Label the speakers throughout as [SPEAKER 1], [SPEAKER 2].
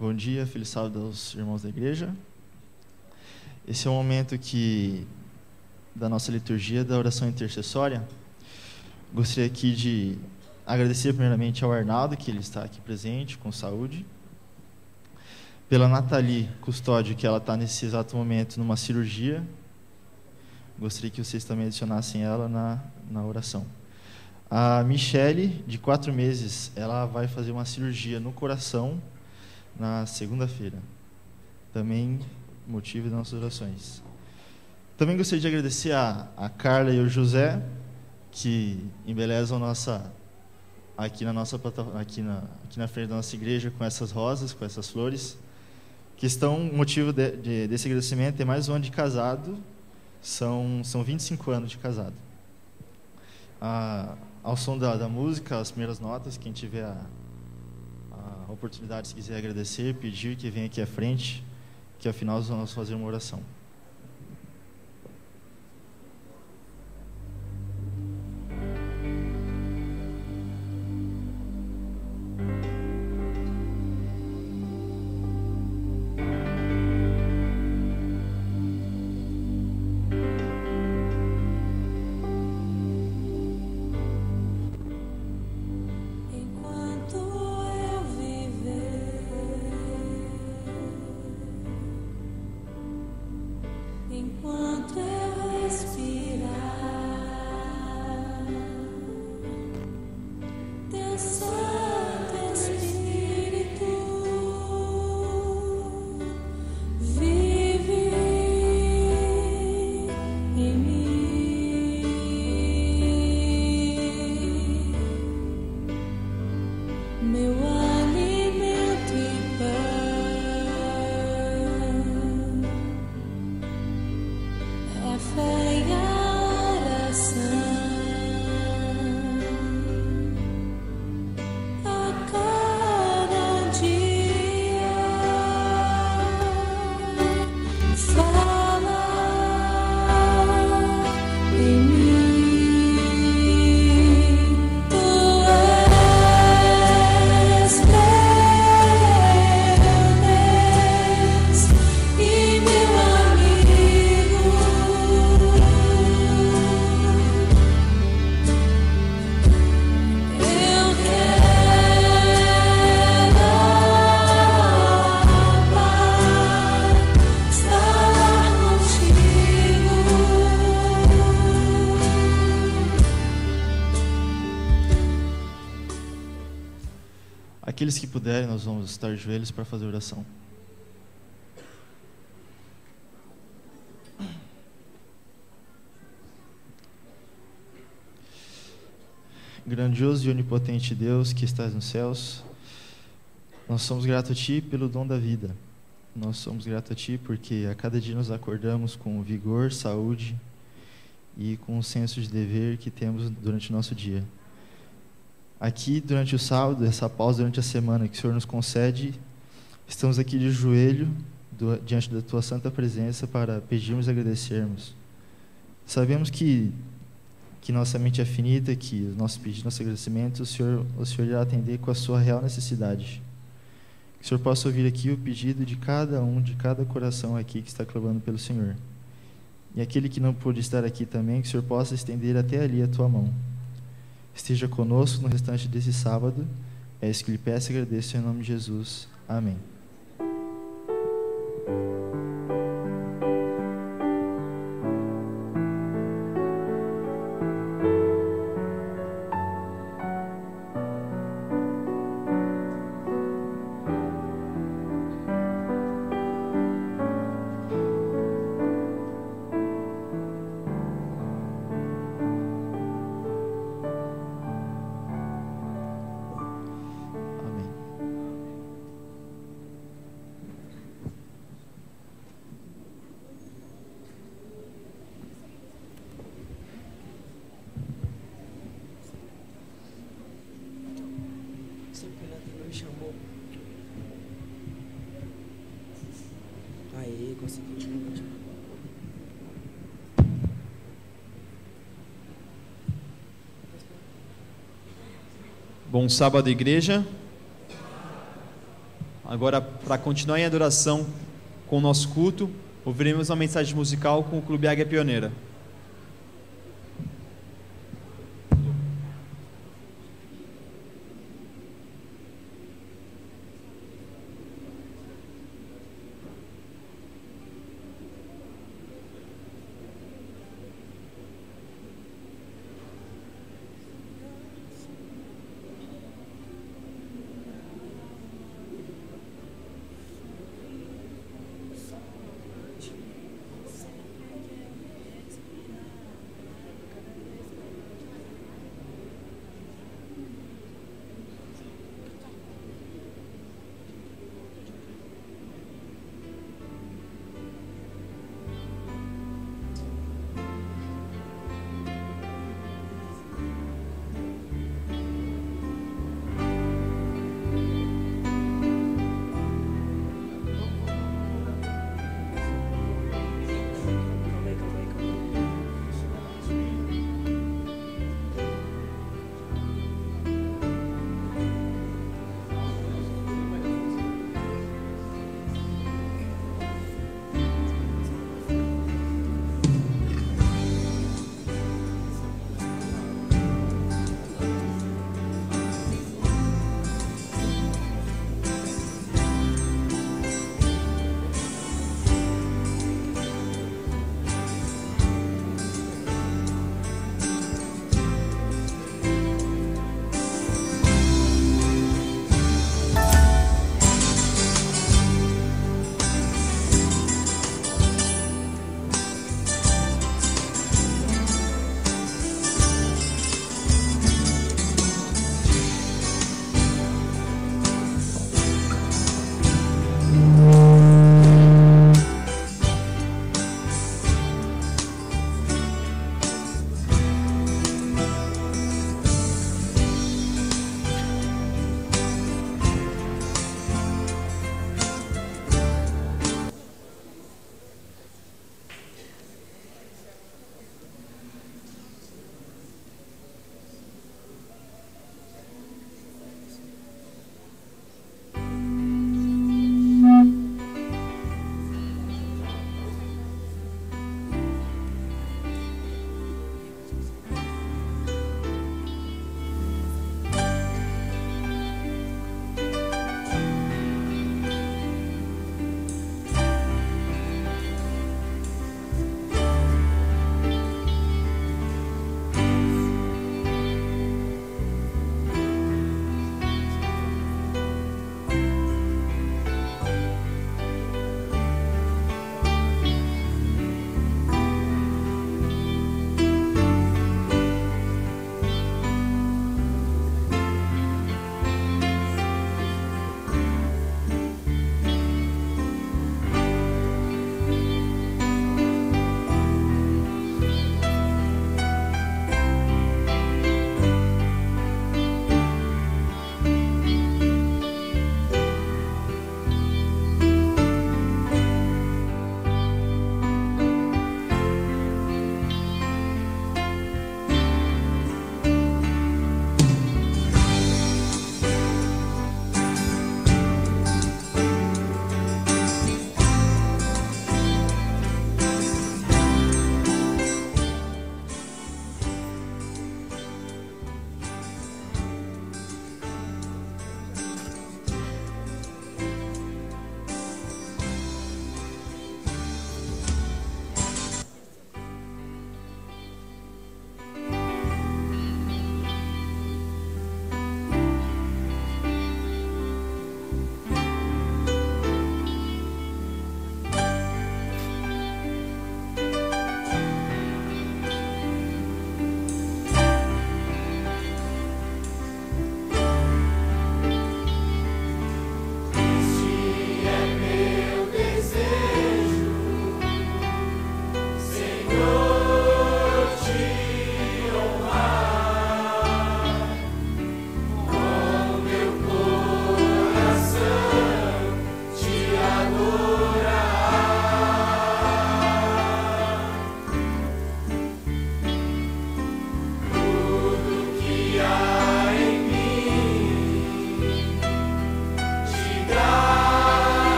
[SPEAKER 1] Bom dia, feliz sábado aos irmãos da igreja. Esse é o momento da nossa liturgia da oração intercessória. Gostaria aqui de agradecer primeiramente ao Arnaldo, que ele está aqui presente, com saúde. Pela Nathalie Custódio, que ela está nesse exato momento numa cirurgia. Gostaria que vocês também adicionassem ela na oração. A Michele, de 4 meses, ela vai fazer uma cirurgia no coração na segunda-feira. Também motivo das nossas orações. Também gostaria de agradecer a Carla e o José, que embelezam aqui na frente da nossa igreja com essas rosas, com essas flores, que estão, o motivo desse agradecimento é mais um ano de casado, são 25 anos de casado. Ao som da música, as primeiras notas, quem tiver a oportunidade, se quiser agradecer, pedir que venha aqui à frente, que ao final nós vamos fazer uma oração. Aqueles que puderem, nós vamos estar de joelhos para fazer oração. Grandioso e onipotente Deus que estás nos céus, nós somos gratos a Ti pelo dom da vida. Nós somos gratos a Ti porque a cada dia nos acordamos com vigor, saúde e com o senso de dever que temos durante o nosso dia. Aqui, durante o sábado, essa pausa durante a semana que o Senhor nos concede, estamos aqui de joelho diante da Tua santa presença para pedirmos e agradecermos. Sabemos que nossa mente é finita, que os nossos pedidos, nossos agradecimentos, o Senhor irá atender com a sua real necessidade. Que o Senhor possa ouvir aqui o pedido de cada coração aqui que está clamando pelo Senhor. E aquele que não pôde estar aqui também, que o Senhor possa estender até ali a Tua mão. Esteja conosco no restante desse sábado. É isso que lhe peço e agradeço em nome de Jesus. Amém.
[SPEAKER 2] Aí, consegui.
[SPEAKER 3] Bom sábado, igreja. Agora, para continuar em adoração com o nosso culto, ouviremos uma mensagem musical com o Clube Águia Pioneira.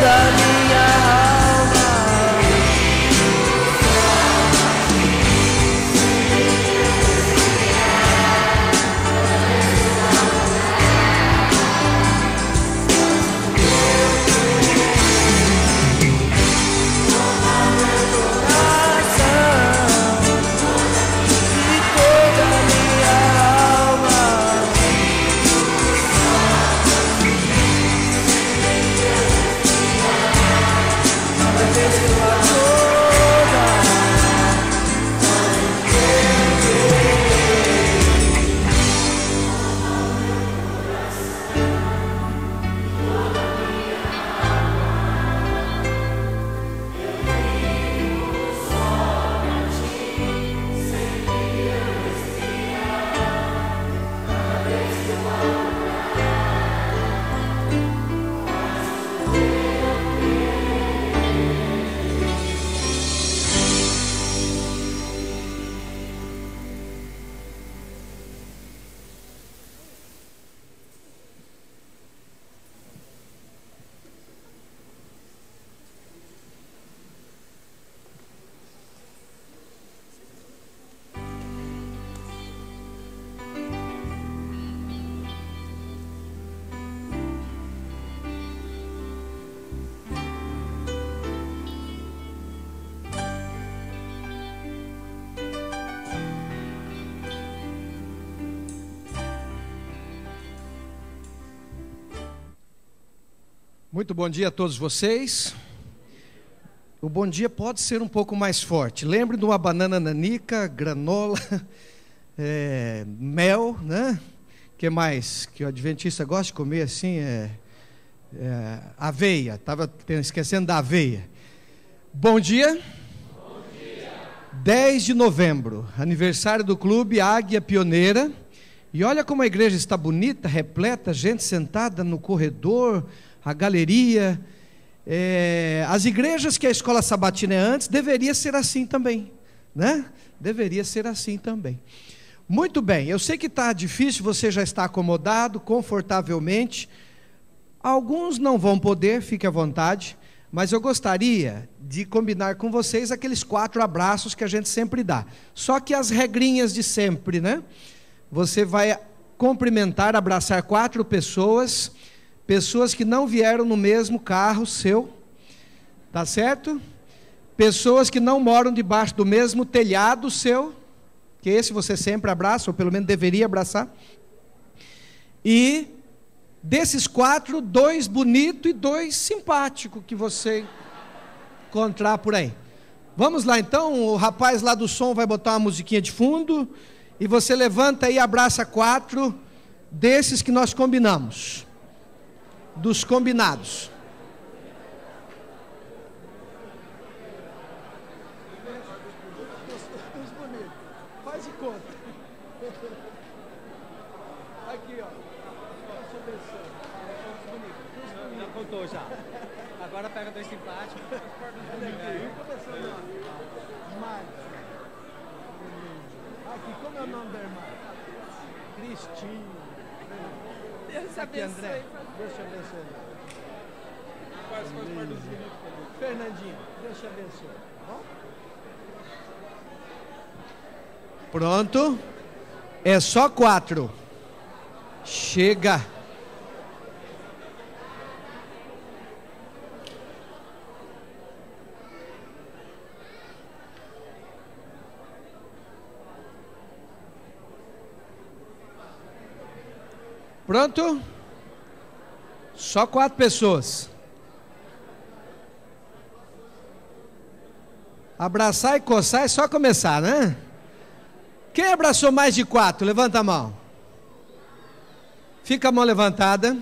[SPEAKER 4] toda minha alma.
[SPEAKER 5] Muito bom dia a todos vocês. O bom dia pode ser um pouco mais forte. Lembre de uma banana nanica, granola, mel, né? Que mais que o adventista gosta de comer assim? Aveia. Estava esquecendo da aveia. Bom dia. Bom dia. 10 de novembro, aniversário do Clube Águia Pioneira. E olha como a igreja está bonita, repleta, gente sentada no corredor, a galeria. As igrejas que a escola sabatina é antes, deveria ser assim também, né? Deveria ser assim também. Muito bem, eu sei que está difícil, você já está acomodado, confortavelmente. Alguns não vão poder, fique à vontade, mas eu gostaria de combinar com vocês aqueles 4 abraços que a gente sempre dá. Só que as regrinhas de sempre, né? Você vai cumprimentar, abraçar 4 pessoas que não vieram no mesmo carro seu, tá certo? Pessoas que não moram debaixo do mesmo telhado seu, que esse você sempre abraça, ou pelo menos deveria abraçar. E desses 4, 2 bonito e 2 simpático que você encontrar por aí. Vamos lá então, o rapaz lá do som vai botar uma musiquinha de fundo, e você levanta e abraça 4 desses que nós combinamos. Dos combinados. Os bonitos. Faz de conta. Aqui, ó. Deixa eu ver se os bonitos.
[SPEAKER 6] Já contou já. Agora pega 2 simpáticos.
[SPEAKER 5] Começando, ó. Marcos. Aqui, como é o nome da irmã? Cristina.
[SPEAKER 7] Deus
[SPEAKER 5] Aqui,
[SPEAKER 7] abençoe.
[SPEAKER 5] André. Deixa eu abençoar. Fernandinho, deixa eu abençoar. Tá bom? Pronto. É só 4. Chega. Pronto? Só 4 pessoas. Abraçar e coçar é só começar, né? Quem abraçou mais de 4? Levanta a mão. Fica a mão levantada.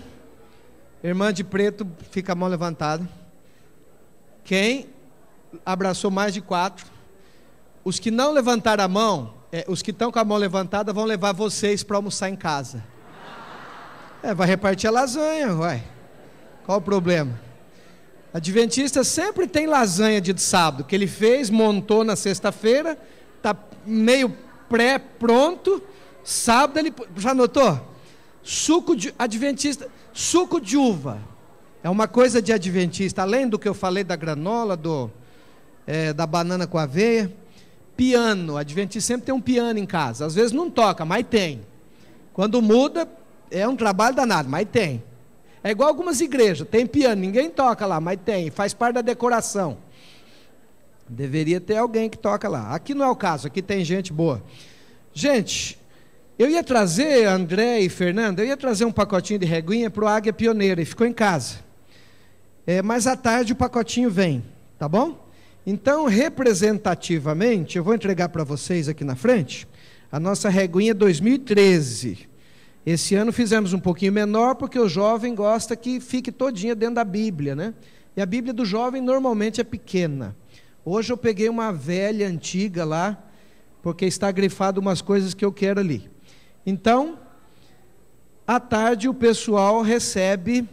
[SPEAKER 5] Irmã de preto, fica a mão levantada. Quem abraçou mais de 4? Os que não levantaram a mão, os que estão com a mão levantada vão levar vocês para almoçar em casa. Vai repartir a lasanha, vai. Qual o problema? Adventista sempre tem lasanha de sábado, que ele fez, montou na sexta-feira, está meio pré-pronto, sábado ele... Já notou? Suco de... Adventista, suco de uva. É uma coisa de adventista, além do que eu falei da granola, da banana com aveia. Piano, adventista sempre tem um piano em casa. Às vezes não toca, mas tem. Quando muda, é um trabalho danado, mas tem. É igual algumas igrejas, tem piano, ninguém toca lá, mas tem, faz parte da decoração. Deveria ter alguém que toca lá. Aqui não é o caso, aqui tem gente boa. Gente, eu ia trazer, André e Fernanda, eu ia trazer um pacotinho de reguinha para o Águia Pioneira, e ficou em casa. Mas à tarde o pacotinho vem, tá bom? Então, representativamente, eu vou entregar para vocês aqui na frente, a nossa reguinha 2013. Esse ano fizemos um pouquinho menor, porque o jovem gosta que fique todinha dentro da Bíblia, né? E a Bíblia do jovem normalmente é pequena. Hoje eu peguei uma velha, antiga lá, porque está grifado umas coisas que eu quero ali. Então, à tarde o pessoal recebe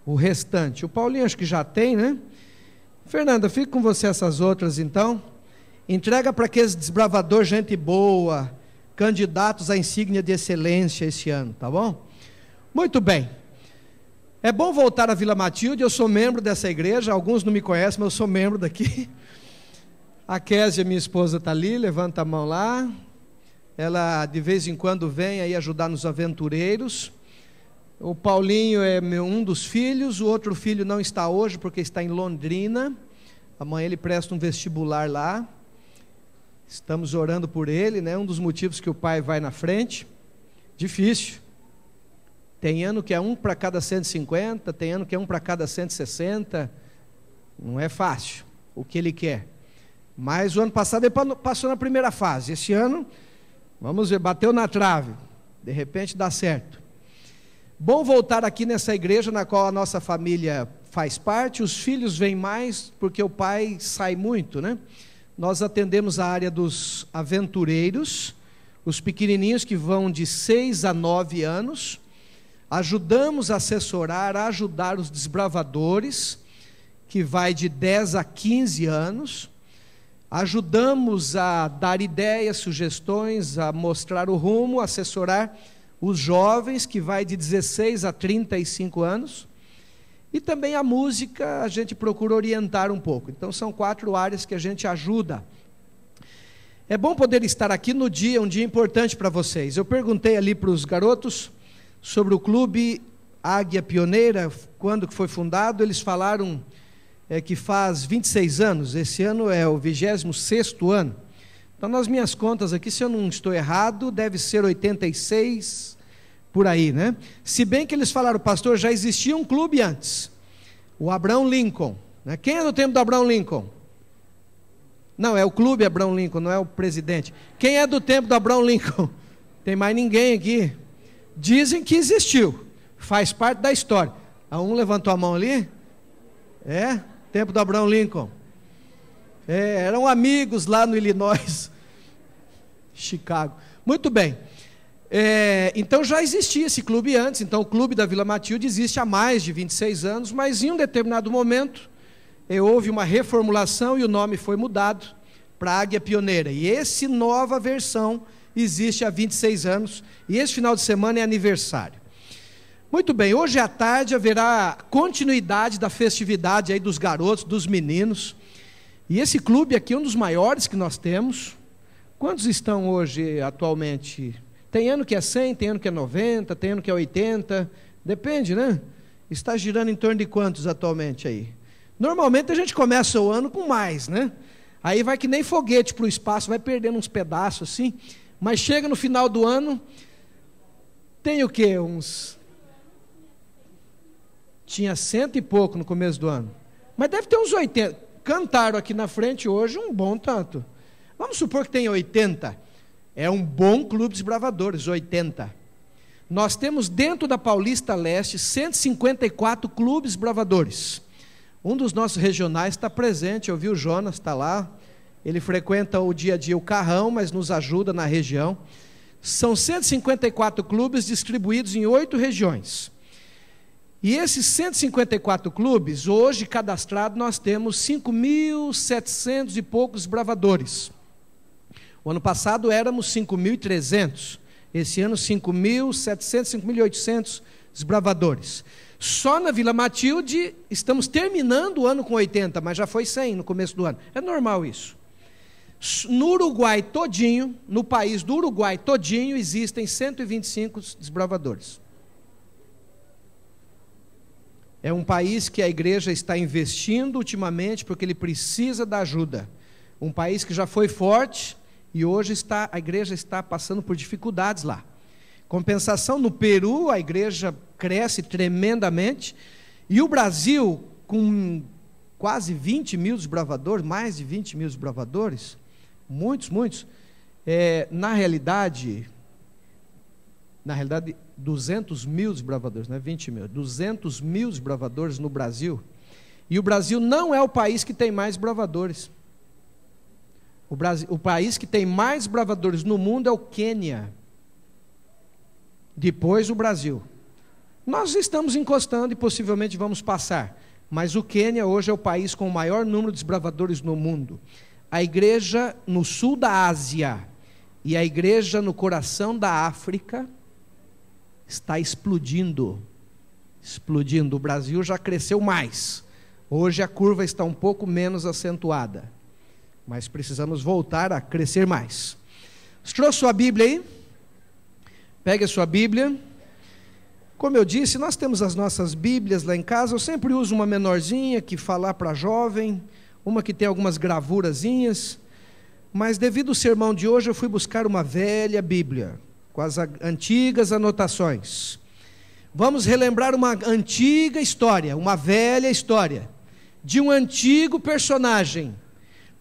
[SPEAKER 5] o restante. O Paulinho acho que já tem, né? Fernanda, fica com você essas outras então. Entrega para aqueles desbravadores, gente boa, candidatos à insígnia de excelência esse ano, tá bom? Muito bem. É bom voltar à Vila Matilde, eu sou membro dessa igreja, alguns não me conhecem, mas eu sou membro daqui. A Késia, minha esposa, está ali, levanta a mão lá. Ela de vez em quando vem aí ajudar nos aventureiros. O Paulinho é um dos filhos, o outro filho não está hoje porque está em Londrina. Amanhã ele presta um vestibular lá. Estamos orando por ele, né? Um dos motivos que o pai vai na frente. Difícil. Tem ano que é um para cada 150, tem ano que é um para cada 160. Não é fácil o que ele quer. Mas o ano passado ele passou na primeira fase. Esse ano, vamos ver, bateu na trave. De repente dá certo. Bom voltar aqui nessa igreja na qual a nossa família faz parte. Os filhos vêm mais porque o pai sai muito, né? Nós atendemos a área dos aventureiros, os pequenininhos que vão de 6 a 9 anos. Ajudamos a assessorar, a ajudar os desbravadores, que vai de 10 a 15 anos. Ajudamos a dar ideias, sugestões, a mostrar o rumo, assessorar os jovens, que vai de 16 a 35 anos, e também a música a gente procura orientar um pouco. Então são 4 áreas que a gente ajuda. É bom poder estar aqui no dia, um dia importante para vocês. Eu perguntei ali para os garotos sobre o clube Águia Pioneira, quando que foi fundado. Eles falaram que faz 26 anos, esse ano é o 26º ano. Então, nas minhas contas aqui, se eu não estou errado, deve ser 86, por aí, né? Se bem que eles falaram, pastor, já existia um clube antes, o Abraham Lincoln, né? Quem é do tempo do Abraham Lincoln? Não, é o clube Abraham Lincoln, não é o presidente. Quem é do tempo do Abraham Lincoln? Tem mais ninguém aqui. Dizem que existiu, faz parte da história. Um levantou a mão ali? Tempo do Abraham Lincoln. Eram amigos lá no Illinois, Chicago. Muito bem. Então já existia esse clube antes. Então o clube da Vila Matilde existe há mais de 26 anos, mas em um determinado momento houve uma reformulação e o nome foi mudado para Águia Pioneira. E essa nova versão existe há 26 anos e esse final de semana é aniversário. Muito bem, hoje à tarde haverá continuidade da festividade aí dos garotos, dos meninos. E esse clube aqui é um dos maiores que nós temos. Quantos estão hoje atualmente? Tem ano que é 100, tem ano que é 90, tem ano que é 80, depende, né? Está girando em torno de quantos atualmente aí? Normalmente a gente começa o ano com mais, né? Aí vai que nem foguete para o espaço, vai perdendo uns pedaços assim, mas chega no final do ano, tem o quê? Tinha 100 e pouco no começo do ano, mas deve ter uns 80. Cantaram aqui na frente hoje um bom tanto. Vamos supor que tem 80. É um bom clube de desbravadores, 80. Nós temos dentro da Paulista Leste 154 clubes desbravadores. Um dos nossos regionais está presente, eu vi o Jonas, está lá. Ele frequenta o dia a dia o Carrão, mas nos ajuda na região. São 154 clubes distribuídos em 8 regiões. E esses 154 clubes, hoje cadastrados, nós temos 5.700 e poucos desbravadores. O ano passado éramos 5.300, esse ano 5.700, 5.800 desbravadores. Só na Vila Matilde estamos terminando o ano com 80, mas já foi 100 no começo do ano. É normal isso. No Uruguai todinho, no país do Uruguai todinho, existem 125 desbravadores. É um país que a igreja está investindo ultimamente porque ele precisa da ajuda. Um país que já foi forte e hoje a igreja está passando por dificuldades lá. Compensação, no Peru a igreja cresce tremendamente e o Brasil, com quase 20 mil desbravadores, mais de 20 mil desbravadores, muitos, na realidade 200 mil desbravadores, não é 20 mil, 200 mil desbravadores no Brasil, e o Brasil não é o país que tem mais desbravadores. O país que tem mais desbravadores no mundo é o Quênia, depois o Brasil. Nós estamos encostando e possivelmente vamos passar, mas o Quênia hoje é o país com o maior número de desbravadores no mundo. A igreja no sul da Ásia e a igreja no coração da África está explodindo. O Brasil já cresceu mais. Hoje a curva está um pouco menos acentuada, mas precisamos voltar a crescer mais. Você trouxe sua Bíblia aí? Pegue a sua Bíblia. Como eu disse, nós temos as nossas Bíblias lá em casa. Eu sempre uso uma menorzinha que fala para jovem, uma que tem algumas gravurazinhas, mas devido ao sermão de hoje eu fui buscar uma velha Bíblia, com as antigas anotações. Vamos relembrar uma antiga história, uma velha história, de um antigo personagem,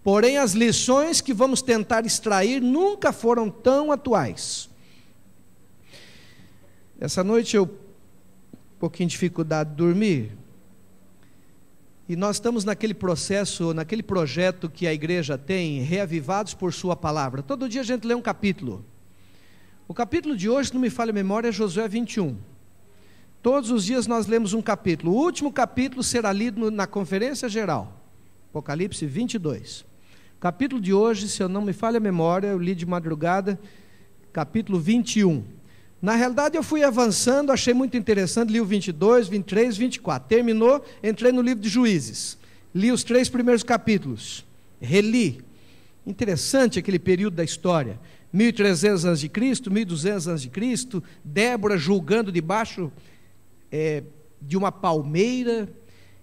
[SPEAKER 5] porém as lições que vamos tentar extrair nunca foram tão atuais. Essa noite eu um pouquinho de dificuldade de dormir, e nós estamos naquele processo, naquele projeto que a igreja tem, Reavivados por Sua Palavra. Todo dia a gente lê um capítulo. O capítulo de hoje, se não me falha a memória, é Josué 21. Todos os dias nós lemos um capítulo. O último capítulo será lido na conferência geral, Apocalipse 22. O capítulo de hoje, se eu não me falha a memória, eu li de madrugada, capítulo 21. Na realidade eu fui avançando, achei muito interessante, li o 22, 23, 24. Terminou, entrei no livro de Juízes. Li os 3 primeiros capítulos. Reli. Interessante aquele período da história. 1300 a.C., 1200 a.C., Débora julgando debaixo de uma palmeira,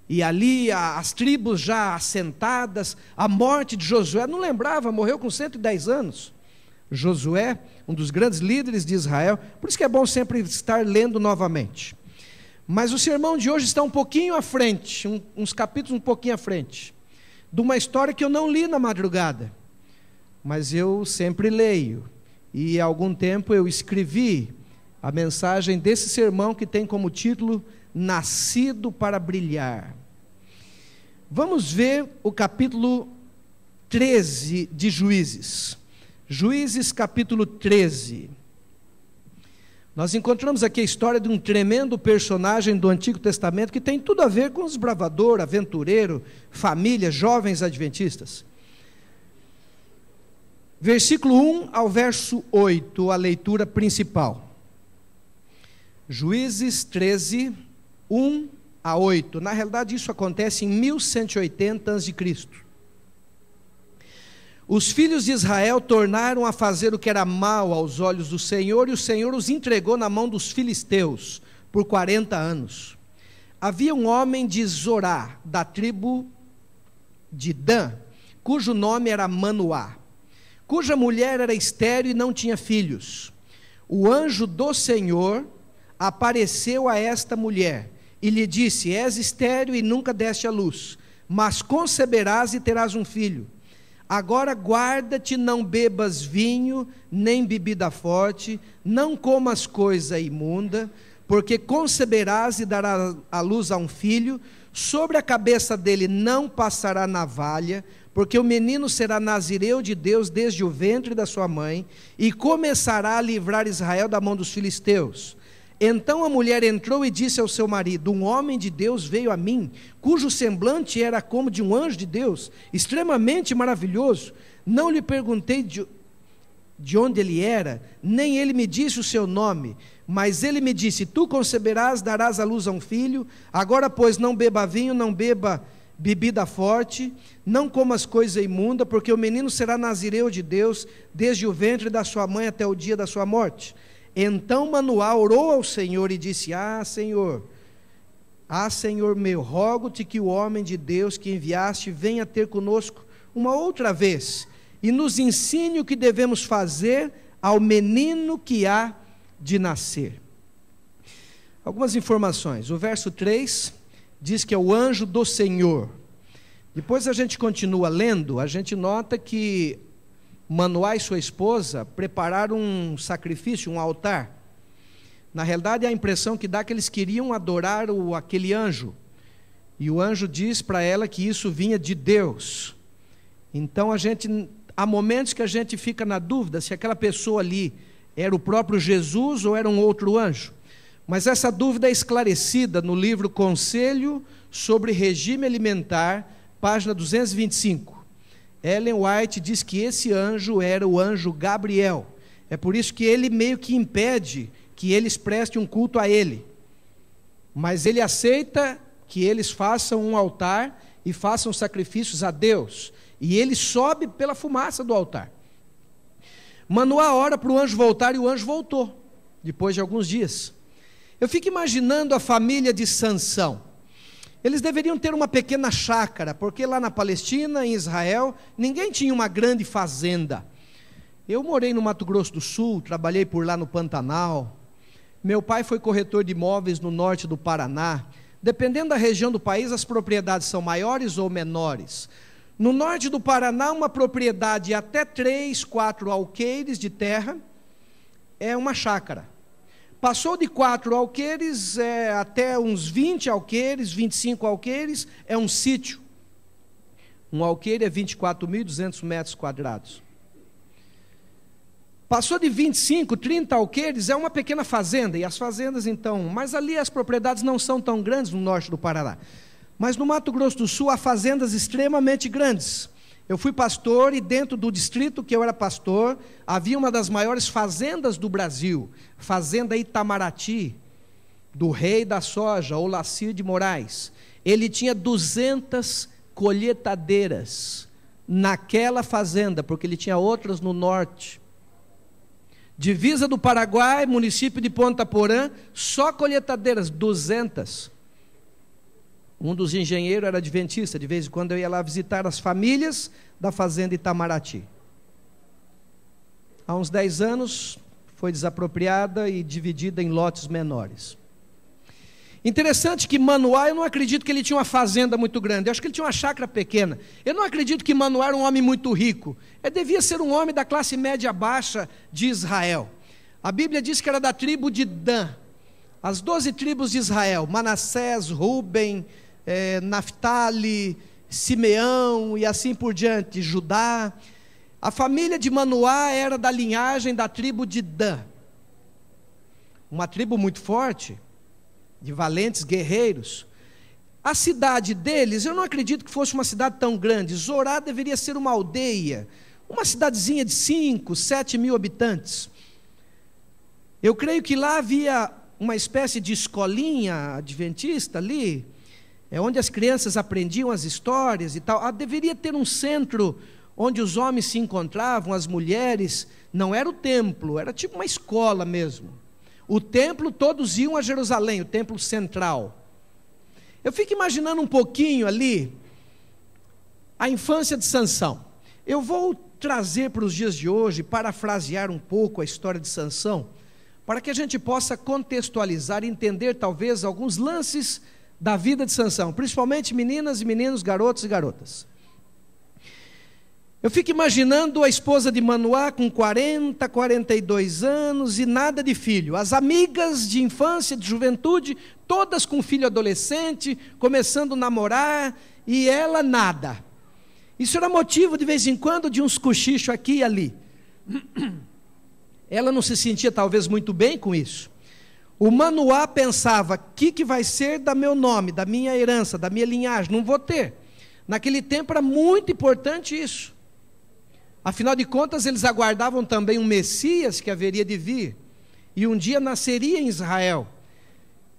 [SPEAKER 5] e ali as tribos já assentadas, a morte de Josué, não lembrava, morreu com 110 anos. Josué, um dos grandes líderes de Israel, por isso que é bom sempre estar lendo novamente. Mas o sermão de hoje está um pouquinho à frente, uns capítulos um pouquinho à frente, de uma história que eu não li na madrugada, mas eu sempre leio, e há algum tempo eu escrevi a mensagem desse sermão que tem como título, Nascido para Brilhar. Vamos ver o capítulo 13 de Juízes. Juízes capítulo 13. Nós encontramos aqui a história de um tremendo personagem do Antigo Testamento que tem tudo a ver com desbravador, aventureiro, família, jovens adventistas. Versículo 1 ao verso 8, a leitura principal. Juízes 13, 1 a 8. Na realidade isso acontece em 1180 a.C. Os filhos de Israel tornaram a fazer o que era mal aos olhos do Senhor, e o Senhor os entregou na mão dos filisteus por 40 anos. Havia um homem de Zorá, da tribo de Dan, cujo nome era Manoá, cuja mulher era estéril e não tinha filhos. O anjo do Senhor apareceu a esta mulher e lhe disse: és estéril e nunca deste à luz, mas conceberás e terás um filho. Agora guarda-te, não bebas vinho, nem bebida forte, não comas coisa imunda, porque conceberás e darás à luz a um filho, sobre a cabeça dele não passará navalha, porque o menino será nazireu de Deus desde o ventre da sua mãe, e começará a livrar Israel da mão dos filisteus. Então a mulher entrou e disse ao seu marido: um homem de Deus veio a mim, cujo semblante era como de um anjo de Deus, extremamente maravilhoso. Não lhe perguntei de onde ele era, nem ele me disse o seu nome, mas ele me disse: tu conceberás, darás à luz a um filho. Agora, pois, não beba vinho, não beba bebida forte, não comas coisa imunda, porque o menino será nazireu de Deus, desde o ventre da sua mãe até o dia da sua morte. Então Manoá orou ao Senhor e disse: Senhor meu, rogo-te que o homem de Deus que enviaste venha ter conosco uma outra vez, e nos ensine o que devemos fazer ao menino que há de nascer. Algumas informações. O verso 3 diz que é o anjo do Senhor. Depois a gente continua lendo, a gente nota que Manoá e sua esposa prepararam um sacrifício, um altar. Na realidade, a impressão que dá que eles queriam adorar aquele anjo. E o anjo diz para ela que isso vinha de Deus. Então há momentos que a gente fica na dúvida se aquela pessoa ali era o próprio Jesus ou era um outro anjo. Mas essa dúvida é esclarecida no livro Conselho sobre Regime Alimentar, página 225. Ellen White diz que esse anjo era o anjo Gabriel. É por isso que ele meio que impede que eles prestem um culto a ele. Mas ele aceita que eles façam um altar e façam sacrifícios a Deus. E ele sobe pela fumaça do altar. Manoá ora para o anjo voltar e o anjo voltou, depois de alguns dias. Eu fico imaginando a família de Sansão. Eles deveriam ter uma pequena chácara, porque lá na Palestina, em Israel, ninguém tinha uma grande fazenda. Eu morei no Mato Grosso do Sul, trabalhei por lá no Pantanal. Meu pai foi corretor de imóveis no norte do Paraná. Dependendo da região do país, as propriedades são maiores ou menores. No norte do Paraná, uma propriedade até 3, 4 alqueires de terra é uma chácara. Passou de 4 alqueires até uns 20 alqueires, 25 alqueires, é um sítio. Um alqueire é 24.200 metros quadrados. Passou de 25, 30 alqueires, é uma pequena fazenda. E as fazendas, então, mas ali as propriedades não são tão grandes no norte do Paraná. Mas no Mato Grosso do Sul há fazendas extremamente grandes. Eu fui pastor e dentro do distrito que eu era pastor, havia uma das maiores fazendas do Brasil, Fazenda Itamaraty, do rei da soja, Olacir de Moraes. Ele tinha 200 colheitadeiras naquela fazenda, porque ele tinha outras no norte. Divisa do Paraguai, município de Ponta Porã, só colheitadeiras, 200. Um dos engenheiros era adventista, de vez em quando eu ia lá visitar as famílias da fazenda Itamaraty. Há uns 10 anos foi desapropriada e dividida em lotes menores. Interessante que Manoá, eu não acredito que ele tinha uma fazenda muito grande, eu acho que ele tinha uma chácara pequena. Eu não acredito que Manoá era um homem muito rico, ele devia ser um homem da classe média baixa de Israel. A Bíblia diz que era da tribo de Dan, as 12 tribos de Israel, Manassés, Ruben, Naftali, Simeão e assim por diante, Judá. A família de Manoá era da linhagem da tribo de Dan, uma tribo muito forte, de valentes guerreiros. A cidade deles, eu não acredito que fosse uma cidade tão grande. Zorá deveria ser uma aldeia, uma cidadezinha de 5, 7 mil habitantes. Eu creio que lá havia uma espécie de escolinha adventista ali, onde as crianças aprendiam as histórias e tal. Deveria ter um centro onde os homens se encontravam, as mulheres. Não era o templo, era tipo uma escola mesmo. O templo, todos iam a Jerusalém, o templo central. Eu fico imaginando um pouquinho ali a infância de Sansão. Eu vou trazer para os dias de hoje, parafrasear um pouco a história de Sansão, para que a gente possa contextualizar e entender talvez alguns lances da vida de Sansão, principalmente meninas e meninos, garotos e garotas. Eu fico imaginando a esposa de Manoá com 40, 42 anos e nada de filho. As amigas de infância, de juventude, todas com filho adolescente, começando a namorar, e ela nada. Isso era motivo, de vez em quando, de uns cochichos aqui e ali. Ela não se sentia talvez muito bem com isso. O Manoá pensava: o que vai ser da meu nome, da minha herança, da minha linhagem? Não vou ter. Naquele tempo era muito importante isso. Afinal de contas, eles aguardavam também um Messias que haveria de vir, e um dia nasceria em Israel.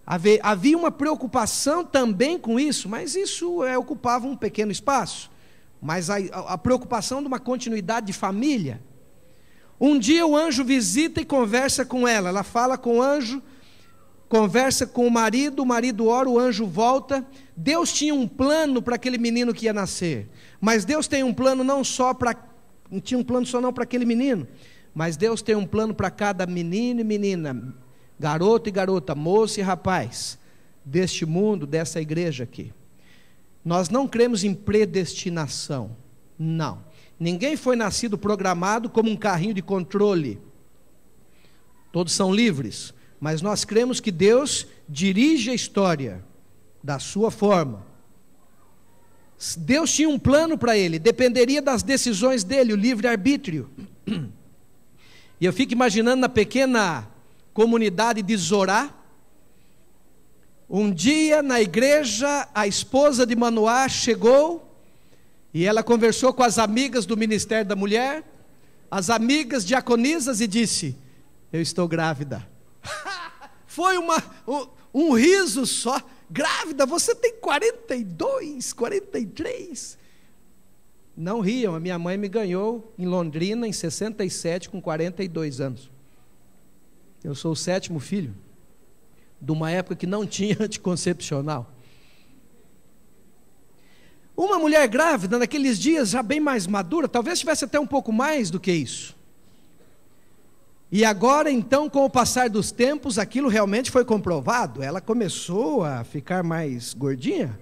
[SPEAKER 5] Havia uma preocupação também com isso, mas isso ocupava um pequeno espaço. Mas a preocupação de uma continuidade de família. Um dia o anjo visita e conversa com ela. Ela fala com o anjo, conversa com o marido ora, o anjo volta. Deus tinha um plano para aquele menino que ia nascer. Mas Deus tem um plano não tinha um plano só não para aquele menino, mas Deus tem um plano para cada menino e menina, garoto e garota, moço e rapaz, deste mundo, dessa igreja aqui. Nós não cremos em predestinação, não. Ninguém foi nascido programado como um carrinho de controle. Todos são livres, mas nós cremos que Deus dirige a história da sua forma. Deus tinha um plano para ele, dependeria das decisões dele, o livre-arbítrio. E eu fico imaginando na pequena comunidade de Zorá, um dia na igreja, a esposa de Manoá chegou, e ela conversou com as amigas do Ministério da Mulher, as amigas diaconisas, e disse: eu estou grávida. Foi um riso só. Grávida, você tem 42, 43. Não riam, a minha mãe me ganhou em Londrina em 67 com 42 anos. Eu sou o 7º filho, de uma época que não tinha anticoncepcional. Uma mulher grávida naqueles dias já bem mais madura, talvez tivesse até um pouco mais do que isso. E agora então, com o passar dos tempos, aquilo realmente foi comprovado. Ela começou a ficar mais gordinha.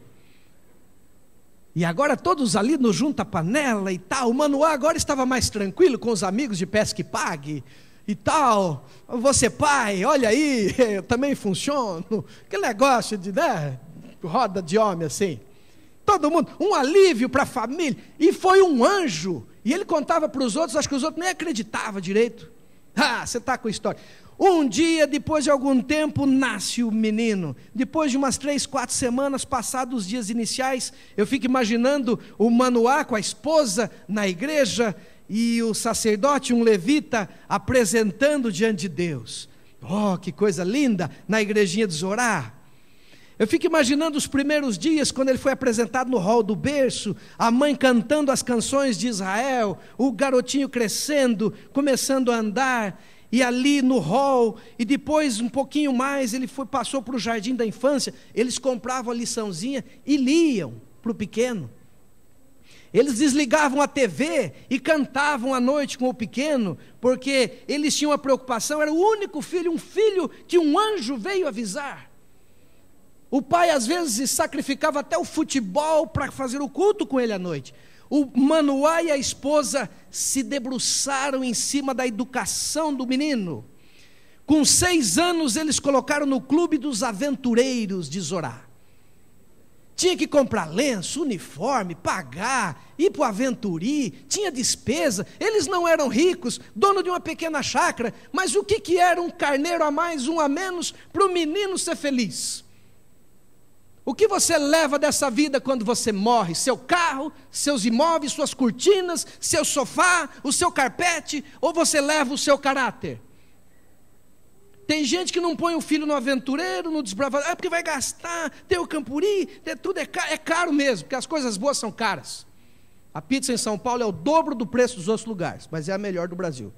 [SPEAKER 5] E agora todos ali no junta-panela e tal. O Manoá agora estava mais tranquilo com os amigos de pesca e pague e tal. Você pai, olha aí, eu também funciono. Aquele negócio de, roda de homem assim. Todo mundo, um alívio para a família. E foi um anjo. E ele contava para os outros, acho que os outros nem acreditavam direito. Você está com história. Um dia, depois de algum tempo, nasce o menino. Depois de umas 3, 4 semanas, passados os dias iniciais, eu fico imaginando o Manoá com a esposa na igreja e o sacerdote, um levita, apresentando diante de Deus. Oh, que coisa linda, na igrejinha de Zorá. Eu fico imaginando os primeiros dias, quando ele foi apresentado no hall do berço, a mãe cantando as canções de Israel, o garotinho crescendo, começando a andar, e ali no hall, e depois um pouquinho mais, ele passou para o jardim da infância, eles compravam a liçãozinha e liam para o pequeno. Eles desligavam a TV e cantavam à noite com o pequeno, porque eles tinham uma preocupação, era o único filho, um filho que um anjo veio avisar. O pai às vezes sacrificava até o futebol para fazer o culto com ele à noite. O Manoá e a esposa se debruçaram em cima da educação do menino. Com 6 anos eles colocaram no clube dos aventureiros de Zorá. Tinha que comprar lenço, uniforme, pagar, ir para o Aventuri, tinha despesa. Eles não eram ricos, dono de uma pequena chácara, mas o que era um carneiro a mais, um a menos, para o menino ser feliz? O que você leva dessa vida quando você morre? Seu carro, seus imóveis, suas cortinas, seu sofá, o seu carpete, ou você leva o seu caráter? Tem gente que não põe o filho no aventureiro, no desbravador, porque vai gastar, tem o campuri, tudo é caro mesmo, porque as coisas boas são caras. A pizza em São Paulo é o dobro do preço dos outros lugares, mas é a melhor do Brasil.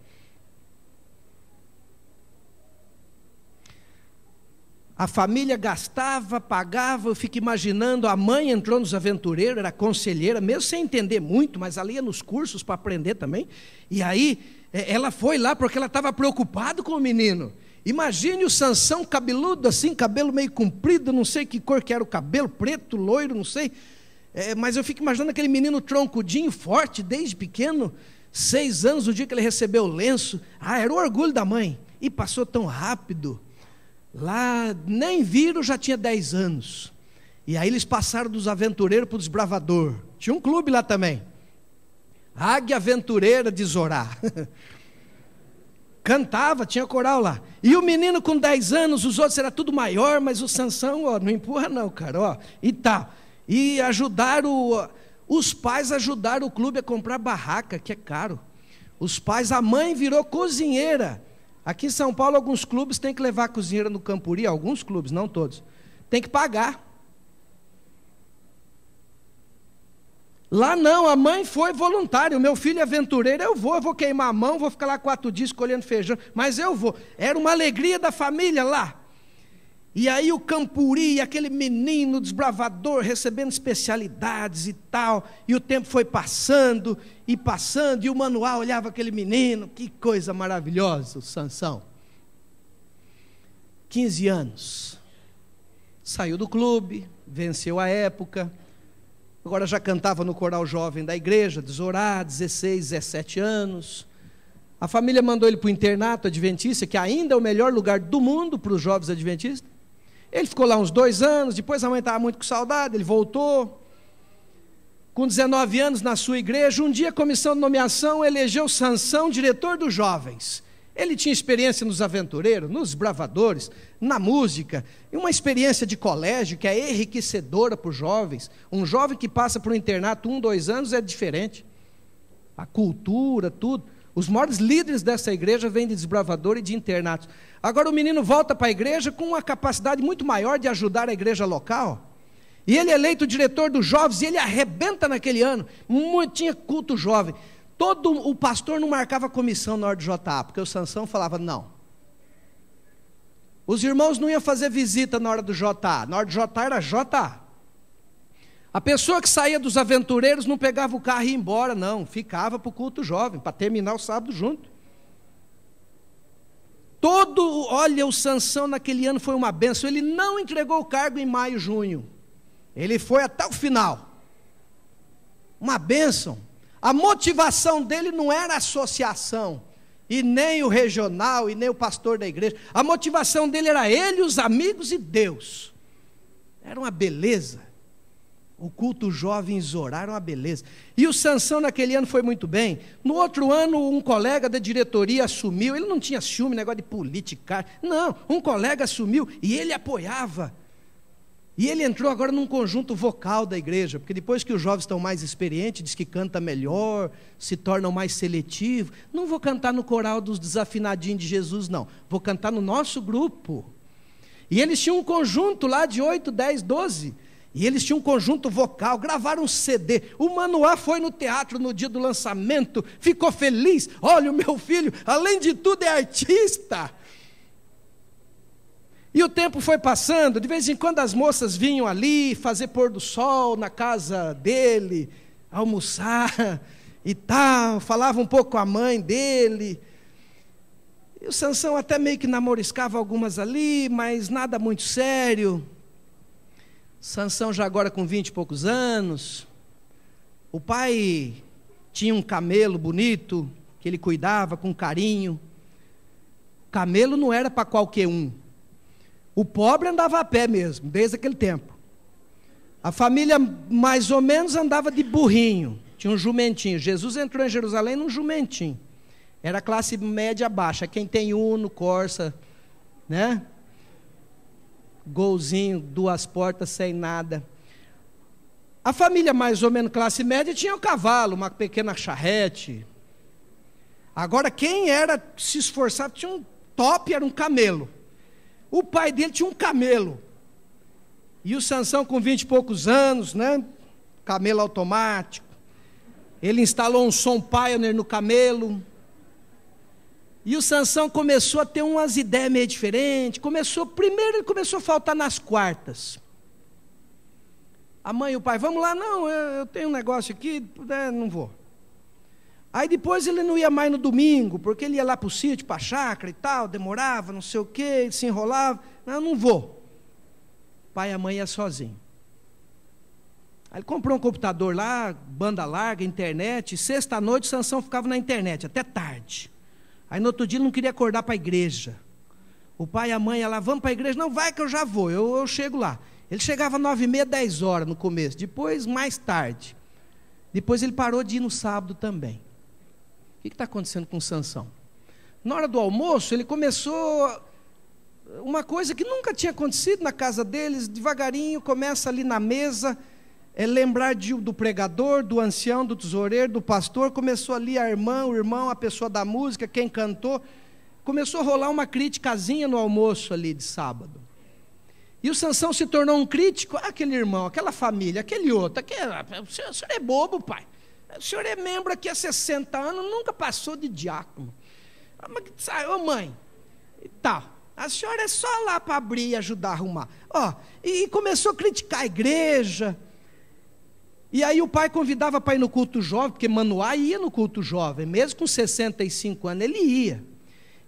[SPEAKER 5] A família gastava, pagava, eu fico imaginando, a mãe entrou nos aventureiros, era conselheira, mesmo sem entender muito, mas ela ia nos cursos para aprender também, e aí ela foi lá porque ela estava preocupada com o menino. Imagine o Sansão cabeludo assim, cabelo meio comprido, não sei que cor que era o cabelo, preto, loiro, não sei, mas eu fico imaginando aquele menino troncudinho, forte, desde pequeno, 6 anos, o dia que ele recebeu o lenço, era o orgulho da mãe, e passou tão rápido. Lá, nem viram, já tinha 10 anos. E aí eles passaram dos aventureiros para o desbravador. Tinha um clube lá também. Águia Aventureira de Zorá. Cantava, tinha coral lá. E o menino com 10 anos, os outros era tudo maior, mas o Sansão, não empurra não, cara, e tal. E ajudaram, os pais ajudaram o clube a comprar barraca, que é caro. Os pais, a mãe virou cozinheira. Aqui em São Paulo, alguns clubes têm que levar a cozinheira no Campuri, alguns clubes, não todos. Tem que pagar. Lá não, a mãe foi voluntária. O meu filho é aventureiro, eu vou queimar a mão, vou ficar lá 4 dias colhendo feijão, mas eu vou. Era uma alegria da família lá. E aí o Campuri, aquele menino desbravador, recebendo especialidades e tal, e o tempo foi passando, e o Manuel olhava aquele menino, que coisa maravilhosa, o Sansão. 15 anos, saiu do clube, venceu a época, agora já cantava no coral jovem da igreja, Desorá, 16, 17 anos. A família mandou ele para o internato adventista, que ainda é o melhor lugar do mundo para os jovens adventistas. Ele ficou lá uns 2 anos, depois a mãe estava muito com saudade, ele voltou. Com 19 anos na sua igreja, um dia a comissão de nomeação elegeu Sansão diretor dos jovens. Ele tinha experiência nos aventureiros, nos bravadores, na música, e uma experiência de colégio que é enriquecedora para os jovens. Um jovem que passa por um internato 1, 2 anos é diferente. A cultura, tudo. Os maiores líderes dessa igreja vêm de desbravador e de internatos. Agora o menino volta para a igreja com uma capacidade muito maior de ajudar a igreja local. E ele é eleito diretor dos jovens e ele arrebenta naquele ano. Tinha culto jovem. O pastor não marcava comissão na hora de JA, porque o Sansão falava não. Os irmãos não iam fazer visita na hora do JA. Na hora do JA era JA. A pessoa que saía dos aventureiros não pegava o carro e ia embora, não. Ficava para o culto jovem, para terminar o sábado junto. Olha, o Sansão naquele ano foi uma bênção. Ele não entregou o cargo em maio, junho. Ele foi até o final. Uma bênção. A motivação dele não era a associação, e nem o regional, e nem o pastor da igreja. A motivação dele era ele, os amigos e Deus. Era uma beleza. O culto jovem em Zorá era uma beleza. E o Sansão naquele ano foi muito bem. No outro ano, um colega da diretoria assumiu. Ele não tinha ciúme, negócio de política. Não, um colega assumiu e ele apoiava. E ele entrou agora num conjunto vocal da igreja, porque depois que os jovens estão mais experientes, diz que canta melhor, se tornam mais seletivos. Não vou cantar no coral dos desafinadinhos de Jesus, não. Vou cantar no nosso grupo. E eles tinham um conjunto lá de 8, 10, 12. E eles tinham um conjunto vocal, gravaram um CD. O Manoá foi no teatro no dia do lançamento, ficou feliz. Olha, o meu filho, além de tudo, é artista. E o tempo foi passando, de vez em quando as moças vinham ali fazer pôr do sol na casa dele, almoçar e tal, falavam um pouco com a mãe dele. E o Sansão até meio que namoriscava algumas ali, mas nada muito sério. Sansão já agora com 20 e poucos anos. O pai tinha um camelo bonito, que ele cuidava com carinho. Camelo não era para qualquer um. O pobre andava a pé mesmo, desde aquele tempo. A família mais ou menos andava de burrinho, tinha um jumentinho. Jesus entrou em Jerusalém num jumentinho. Era classe média baixa, quem tem Uno, Corsa, né? Golzinho, 2 portas, sem nada. A família mais ou menos classe média tinha um cavalo, uma pequena charrete. Agora quem se esforçava, tinha um top, era um camelo. O pai dele tinha um camelo. E o Sansão com 20 e poucos anos, né? Camelo automático. Ele instalou um som Pioneer no camelo. E o Sansão começou a ter umas ideias meio diferentes. Primeiro ele começou a faltar nas quartas. A mãe e o pai, vamos lá? Não, eu tenho um negócio aqui, não vou. Aí depois ele não ia mais no domingo, porque ele ia lá para o sítio, para a chácara e tal, demorava, não sei o quê, se enrolava. Não vou. O pai e a mãe iam sozinhos. Aí ele comprou um computador lá, banda larga, internet, e sexta-noite o Sansão ficava na internet, até tarde. Aí no outro dia ele não queria acordar para a igreja. O pai e a mãe iam lá, vamos para a igreja? Não, vai que eu já vou, eu chego lá. Ele chegava 9h30, 10 horas no começo, depois mais tarde. Depois ele parou de ir no sábado também. O que está acontecendo com Sansão? Na hora do almoço, ele começou uma coisa que nunca tinha acontecido na casa deles, devagarinho, começa ali na mesa, lembrar do pregador, do ancião, do tesoureiro, do pastor. Começou ali a irmã, o irmão, a pessoa da música, quem cantou. Começou a rolar uma criticazinha no almoço ali de sábado. E o Sansão se tornou um crítico. Aquele irmão, aquela família, aquele outro. O senhor é bobo, pai. O senhor é membro aqui há 60 anos, nunca passou de diácono. Ô mãe, e tal. A senhora é só lá para abrir e ajudar a arrumar. E começou a criticar a igreja. E aí o pai convidava para ir no culto jovem, porque Manoá ia no culto jovem, mesmo com 65 anos, ele ia.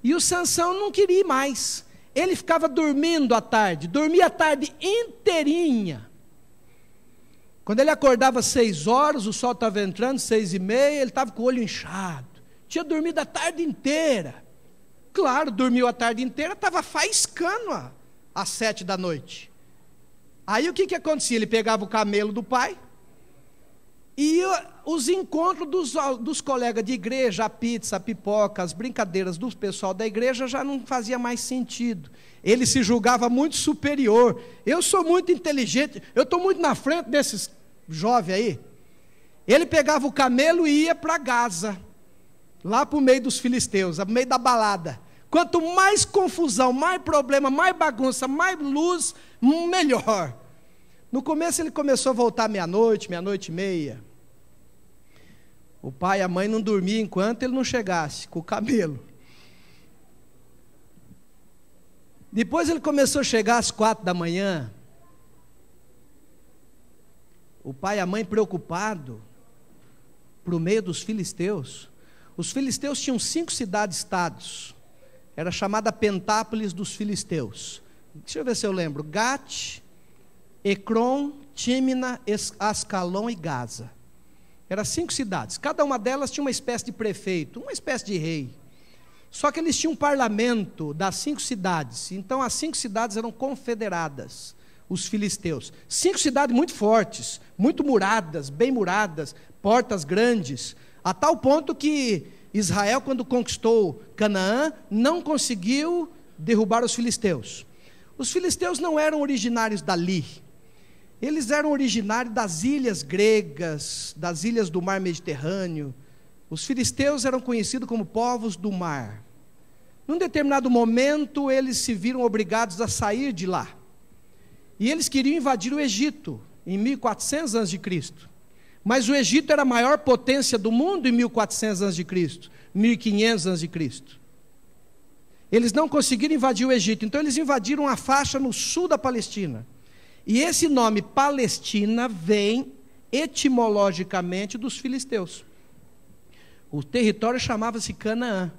[SPEAKER 5] E o Sansão não queria ir mais. Ele ficava dormindo à tarde, dormia a tarde inteirinha. Quando ele acordava às 6 horas, o sol estava entrando, 6h30, ele estava com o olho inchado. Tinha dormido a tarde inteira. Claro, dormiu a tarde inteira, estava faiscando às 7 da noite. Aí o que acontecia? Ele pegava o camelo do pai, e os encontros dos colegas de igreja, a pizza, a pipoca, as brincadeiras do pessoal da igreja já não fazia mais sentido. Ele se julgava muito superior. Eu sou muito inteligente, eu estou muito na frente desses jovens aí. Ele pegava o camelo e ia para Gaza, lá para o meio dos filisteus, no meio da balada. Quanto mais confusão, mais problema, mais bagunça, mais luz, melhor. No começo ele começou a voltar meia-noite, meia-noite e meia. O pai e a mãe não dormiam enquanto ele não chegasse com o camelo. Depois ele começou a chegar às 4 da manhã. O pai e a mãe preocupados para o meio dos filisteus. Os filisteus tinham 5 cidades-estados. Era chamada Pentápolis dos filisteus. Deixa eu ver se eu lembro. Gate, Ecrom, Tímina, Ascalon e Gaza. Eram 5 cidades. Cada uma delas tinha uma espécie de prefeito, uma espécie de rei. Só que eles tinham um parlamento das 5 cidades. Então as 5 cidades eram confederadas, os filisteus. 5 cidades muito fortes, muito muradas, bem muradas, portas grandes, a tal ponto que Israel, quando conquistou Canaã, não conseguiu derrubar os filisteus. Os filisteus não eram originários dali. Eles eram originários das ilhas gregas, das ilhas do mar Mediterrâneo. Os filisteus eram conhecidos como povos do mar. Num determinado momento, eles se viram obrigados a sair de lá. E eles queriam invadir o Egito, em 1400 a.C. Mas o Egito era a maior potência do mundo em 1400 a.C., 1500 a.C. Eles não conseguiram invadir o Egito, então eles invadiram a faixa no sul da Palestina. E esse nome Palestina vem etimologicamente dos filisteus. O território chamava-se Canaã.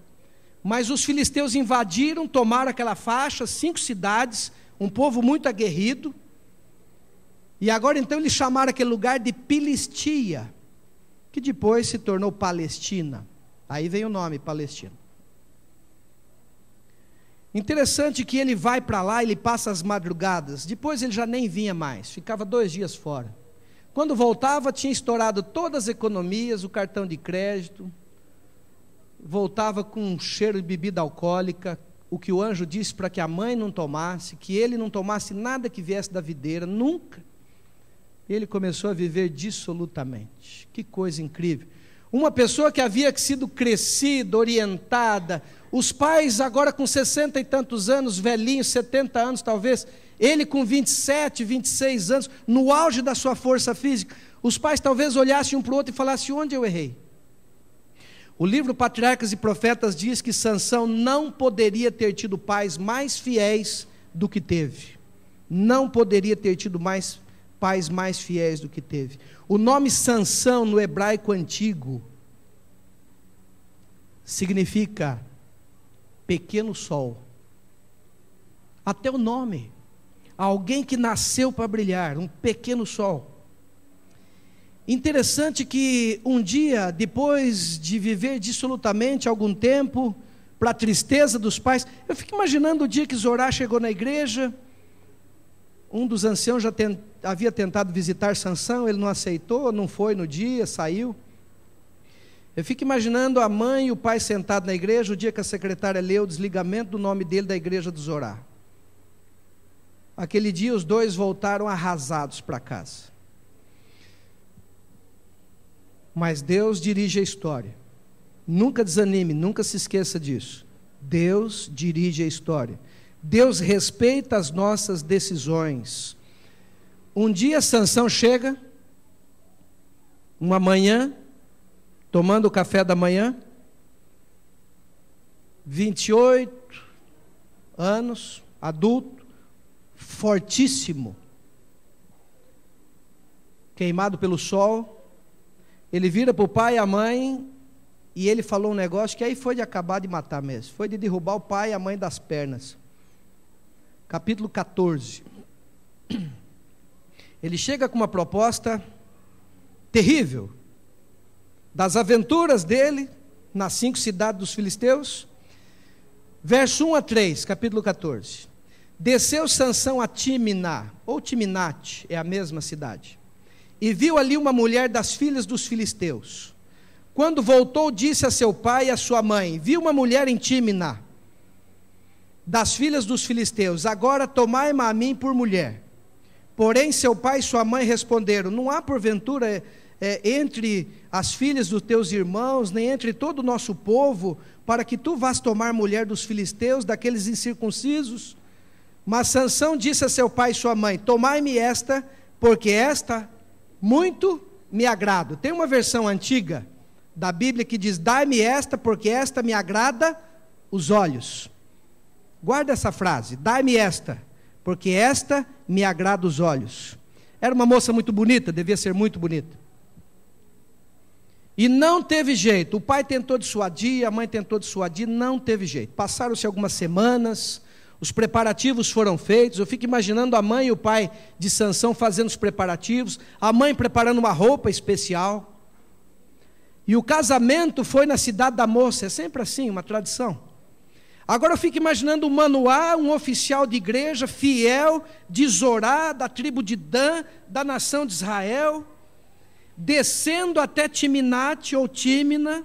[SPEAKER 5] Mas os filisteus invadiram, tomaram aquela faixa, 5 cidades, um povo muito aguerrido. E agora então eles chamaram aquele lugar de Pilistia, que depois se tornou Palestina. Aí vem o nome, Palestina. Interessante que ele vai para lá, ele passa as madrugadas, depois ele já nem vinha mais, ficava 2 dias fora. Quando voltava, tinha estourado todas as economias, o cartão de crédito, voltava com um cheiro de bebida alcoólica, o que o anjo disse para que a mãe não tomasse, que ele não tomasse nada que viesse da videira, nunca. Ele começou a viver dissolutamente. Que coisa incrível. Uma pessoa que havia sido crescida, orientada, os pais agora com 60 e tantos anos, velhinhos, 70 anos talvez, ele com 27, 26 anos, no auge da sua força física, os pais talvez olhassem um para o outro e falassem: onde eu errei? O livro Patriarcas e Profetas diz que Sansão não poderia ter tido pais mais fiéis do que teve. Não poderia ter tido pais mais fiéis do que teve. O nome Sansão no hebraico antigo significa pequeno sol. Até o nome. Alguém que nasceu para brilhar, um pequeno sol. Interessante que um dia, depois de viver dissolutamente algum tempo, para a tristeza dos pais, eu fico imaginando o dia que Zorá chegou na igreja. Um dos anciãos já havia tentado visitar Sansão, ele não aceitou, não foi no dia, saiu. Eu fico imaginando a mãe e o pai sentados na igreja, o dia que a secretária leu o desligamento do nome dele da igreja do Zorá. Aquele dia os dois voltaram arrasados para casa. mas Deus dirige a história. Nunca desanime, nunca se esqueça disso. Deus dirige a história. Deus respeita as nossas decisões. Um dia Sansão chega, uma manhã, tomando o café da manhã, 28 anos, adulto, fortíssimo, queimado pelo sol. Ele vira para o pai e a mãe, e ele falou um negócio que aí foi de acabar de matar mesmo, foi de derrubar o pai e a mãe das pernas. Capítulo 14. Ele chega com uma proposta terrível, das aventuras dele nas 5 cidades dos filisteus. Verso 1 a 3, capítulo 14. Desceu Sansão a Timná, ou Timnate, é a mesma cidade, e viu ali uma mulher das filhas dos filisteus. Quando voltou, disse a seu pai e a sua mãe: vi uma mulher em Timná, das filhas dos filisteus, agora tomai-me a mim por mulher. Porém seu pai e sua mãe responderam: não há porventura entre as filhas dos teus irmãos, nem entre todo o nosso povo, para que tu vás tomar mulher dos filisteus, daqueles incircuncisos? Mas Sansão disse a seu pai e sua mãe: tomai-me esta, porque esta muito me agrada. Tem uma versão antiga da Bíblia que diz: dai-me esta, porque esta me agrada os olhos. Guarda essa frase: dai-me esta, porque esta me agrada os olhos. Era uma moça muito bonita, devia ser muito bonita. E não teve jeito, o pai tentou dissuadir, a mãe tentou dissuadir, não teve jeito. Passaram-se algumas semanas, os preparativos foram feitos. Eu fico imaginando a mãe e o pai de Sansão fazendo os preparativos, a mãe preparando uma roupa especial. E o casamento foi na cidade da moça, é sempre assim, uma tradição. Agora eu fico imaginando o Manoá, um oficial de igreja, fiel, de Zorá, da tribo de Dan, da nação de Israel, descendo até Timnate ou Tímina,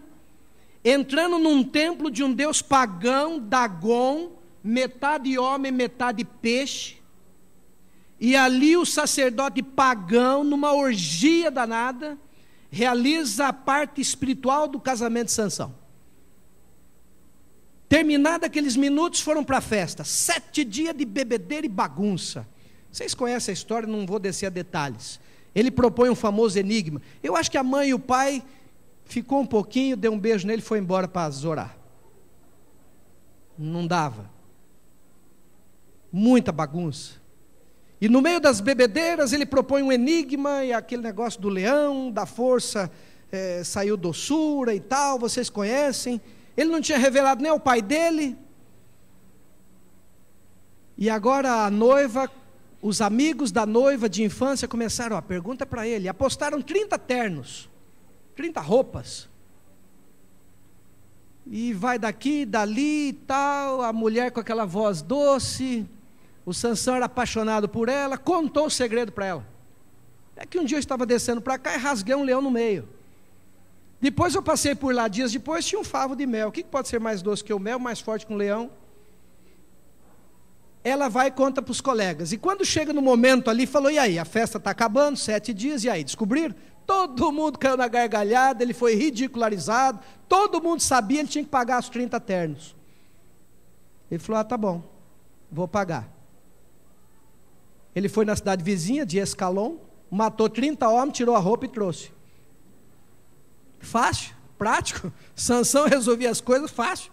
[SPEAKER 5] entrando num templo de um deus pagão, Dagon, metade homem, metade peixe, e ali o sacerdote pagão, numa orgia danada, realiza a parte espiritual do casamento de Sansão. Terminados aqueles minutos, foram para a festa. 7 dias de bebedeira e bagunça. Vocês conhecem a história, não vou descer a detalhes. Ele propõe um famoso enigma. Eu acho que a mãe e o pai ficou um pouquinho, deu um beijo nele e foi embora para Zorá. Não dava. Muita bagunça. E no meio das bebedeiras ele propõe um enigma, e aquele negócio do leão, da força, saiu doçura e tal, vocês conhecem. Ele não tinha revelado nem ao pai dele. E agora a noiva, os amigos da noiva de infância começaram a pergunta para ele, apostaram 30 ternos, 30 roupas. E vai daqui, dali e tal, a mulher com aquela voz doce. O Sansão era apaixonado por ela, contou o segredo para ela. É que um dia eu estava descendo para cá e rasguei um leão no meio. Depois eu passei por lá, dias depois tinha um favo de mel. O que pode ser mais doce que o mel, mais forte que um leão? Ela vai e conta para os colegas. E quando chega no momento ali, falou: e aí, a festa está acabando, 7 dias, e aí, descobriram? Todo mundo caiu na gargalhada, ele foi ridicularizado, todo mundo sabia, ele tinha que pagar os 30 ternos. Ele falou: ah, tá bom, vou pagar. Ele foi na cidade vizinha de Escalon, matou 30 homens, tirou a roupa e trouxe. Fácil, prático. Sansão resolvia as coisas fácil.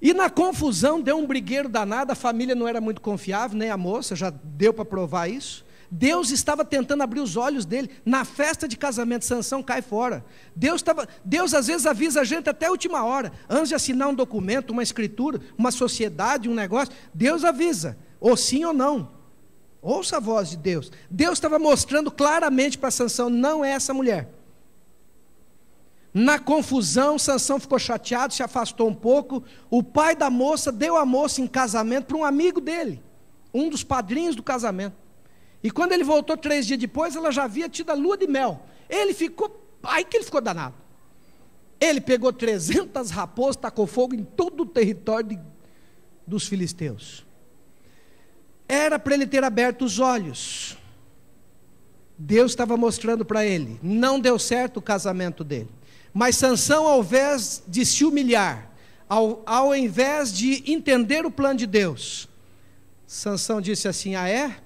[SPEAKER 5] E na confusão deu um brigueiro danado, a família não era muito confiável, nem a moça, já deu para provar isso. Deus estava tentando abrir os olhos dele. Na festa de casamento, Sansão cai fora. Deus às vezes avisa a gente até a última hora, antes de assinar um documento, uma escritura, uma sociedade, um negócio, Deus avisa, ou sim ou não. Ouça a voz de Deus. Deus estava mostrando claramente para Sansão: não é essa mulher. Na confusão, Sansão ficou chateado, se afastou um pouco. O pai da moça deu a moça em casamento para um amigo dele, um dos padrinhos do casamento. E quando ele voltou 3 dias depois, ela já havia tido a lua de mel. Ele ficou, aí que ele ficou danado. Ele pegou 300 raposas, tacou fogo em todo o território dos filisteus. Era para ele ter aberto os olhos. Deus estava mostrando para ele, não deu certo o casamento dele. Mas Sansão, ao invés de se humilhar, ao invés de entender o plano de Deus, Sansão disse assim: ah é?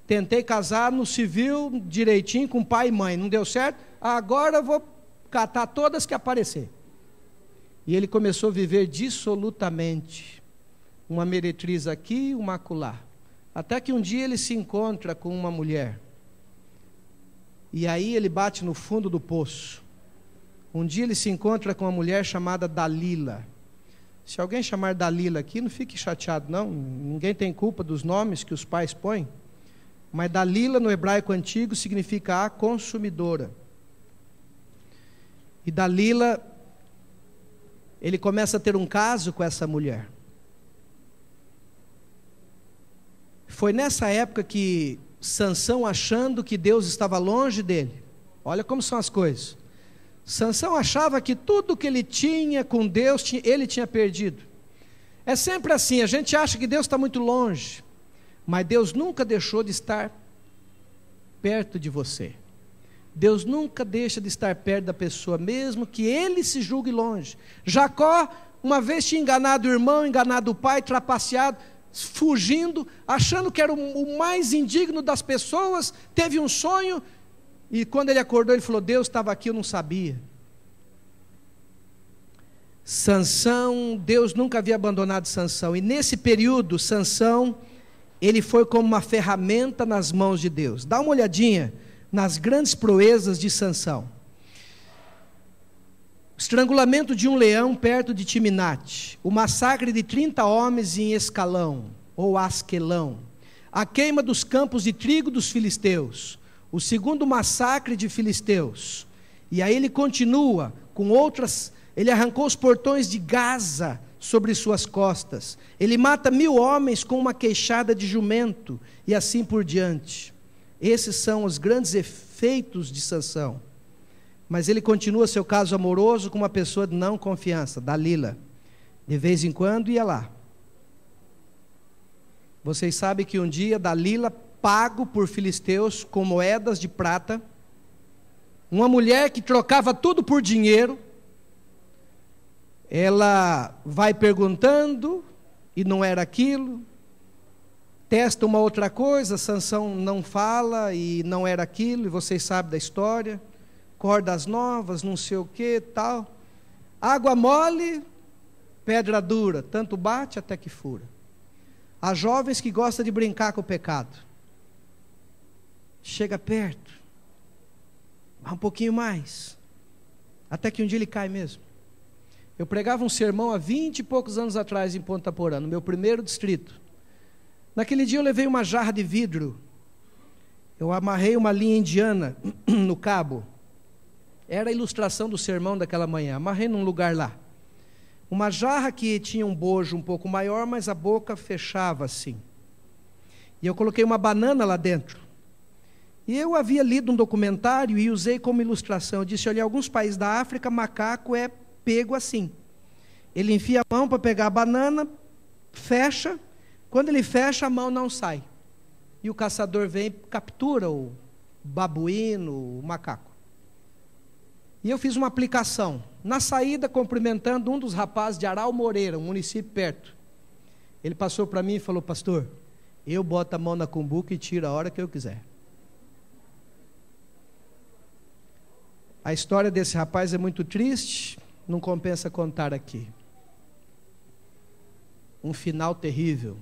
[SPEAKER 5] Tentei casar no civil direitinho com pai e mãe, não deu certo? Agora eu vou catar todas que aparecer. E ele começou a viver dissolutamente, uma meretriz aqui, uma acolá. Até que um dia ele se encontra com uma mulher, e aí ele bate no fundo do poço. Um dia ele se encontra com uma mulher chamada Dalila. Se alguém chamar Dalila aqui, não fique chateado não, ninguém tem culpa dos nomes que os pais põem, mas Dalila no hebraico antigo significa a consumidora. E Dalila, ele começa a ter um caso com essa mulher. Foi nessa época que Sansão, achando que Deus estava longe dele, olha como são as coisas, Sansão achava que tudo que ele tinha com Deus, ele tinha perdido. É sempre assim, a gente acha que Deus está muito longe, mas Deus nunca deixou de estar perto de você. Deus nunca deixa de estar perto da pessoa, mesmo que ele se julgue longe. Jacó, uma vez tinha enganado o irmão, enganado o pai, trapaceado, fugindo, achando que era o mais indigno das pessoas, teve um sonho, e quando ele acordou, ele falou: Deus estava aqui, eu não sabia. Sansão, Deus nunca havia abandonado Sansão, e nesse período, Sansão, ele foi como uma ferramenta nas mãos de Deus. Dá uma olhadinha nas grandes proezas de Sansão. O estrangulamento de um leão perto de Timinate, o massacre de 30 homens em Escalão, ou Asquelão, a queima dos campos de trigo dos filisteus, o segundo massacre de filisteus, e aí ele continua com outras, ele arrancou os portões de Gaza sobre suas costas, ele mata 1000 homens com uma queixada de jumento, e assim por diante. Esses são os grandes efeitos de Sansão. Mas ele continua seu caso amoroso com uma pessoa de não confiança, Dalila. De vez em quando ia lá. Vocês sabem que um dia Dalila, pago por filisteus com moedas de prata, uma mulher que trocava tudo por dinheiro, ela vai perguntando e não era aquilo, testa uma outra coisa, Sansão não fala e não era aquilo, e vocês sabem da história, cordas novas, não sei o que, tal, água mole, pedra dura, tanto bate até que fura. Há jovens que gostam de brincar com o pecado, chega perto, vai um pouquinho mais, até que um dia ele cai mesmo. Eu pregava um sermão há 20 e poucos anos atrás em Ponta Porã, no meu primeiro distrito. Naquele dia eu levei uma jarra de vidro, eu amarrei uma linha indiana no cabo, era a ilustração do sermão daquela manhã, amarrei num lugar lá, uma jarra que tinha um bojo um pouco maior, mas a boca fechava assim, e eu coloquei uma banana lá dentro, e eu havia lido um documentário e usei como ilustração, eu disse: olha, em alguns países da África, macaco é pego assim, ele enfia a mão para pegar a banana, fecha, quando ele fecha, a mão não sai. E o caçador vem e captura o babuíno, o macaco. E eu fiz uma aplicação. Na saída, cumprimentando um dos rapazes de Aral Moreira, um município perto. Ele passou para mim e falou: pastor, eu boto a mão na cumbuca e tiro a hora que eu quiser. A história desse rapaz é muito triste, não compensa contar aqui. Um final terrível.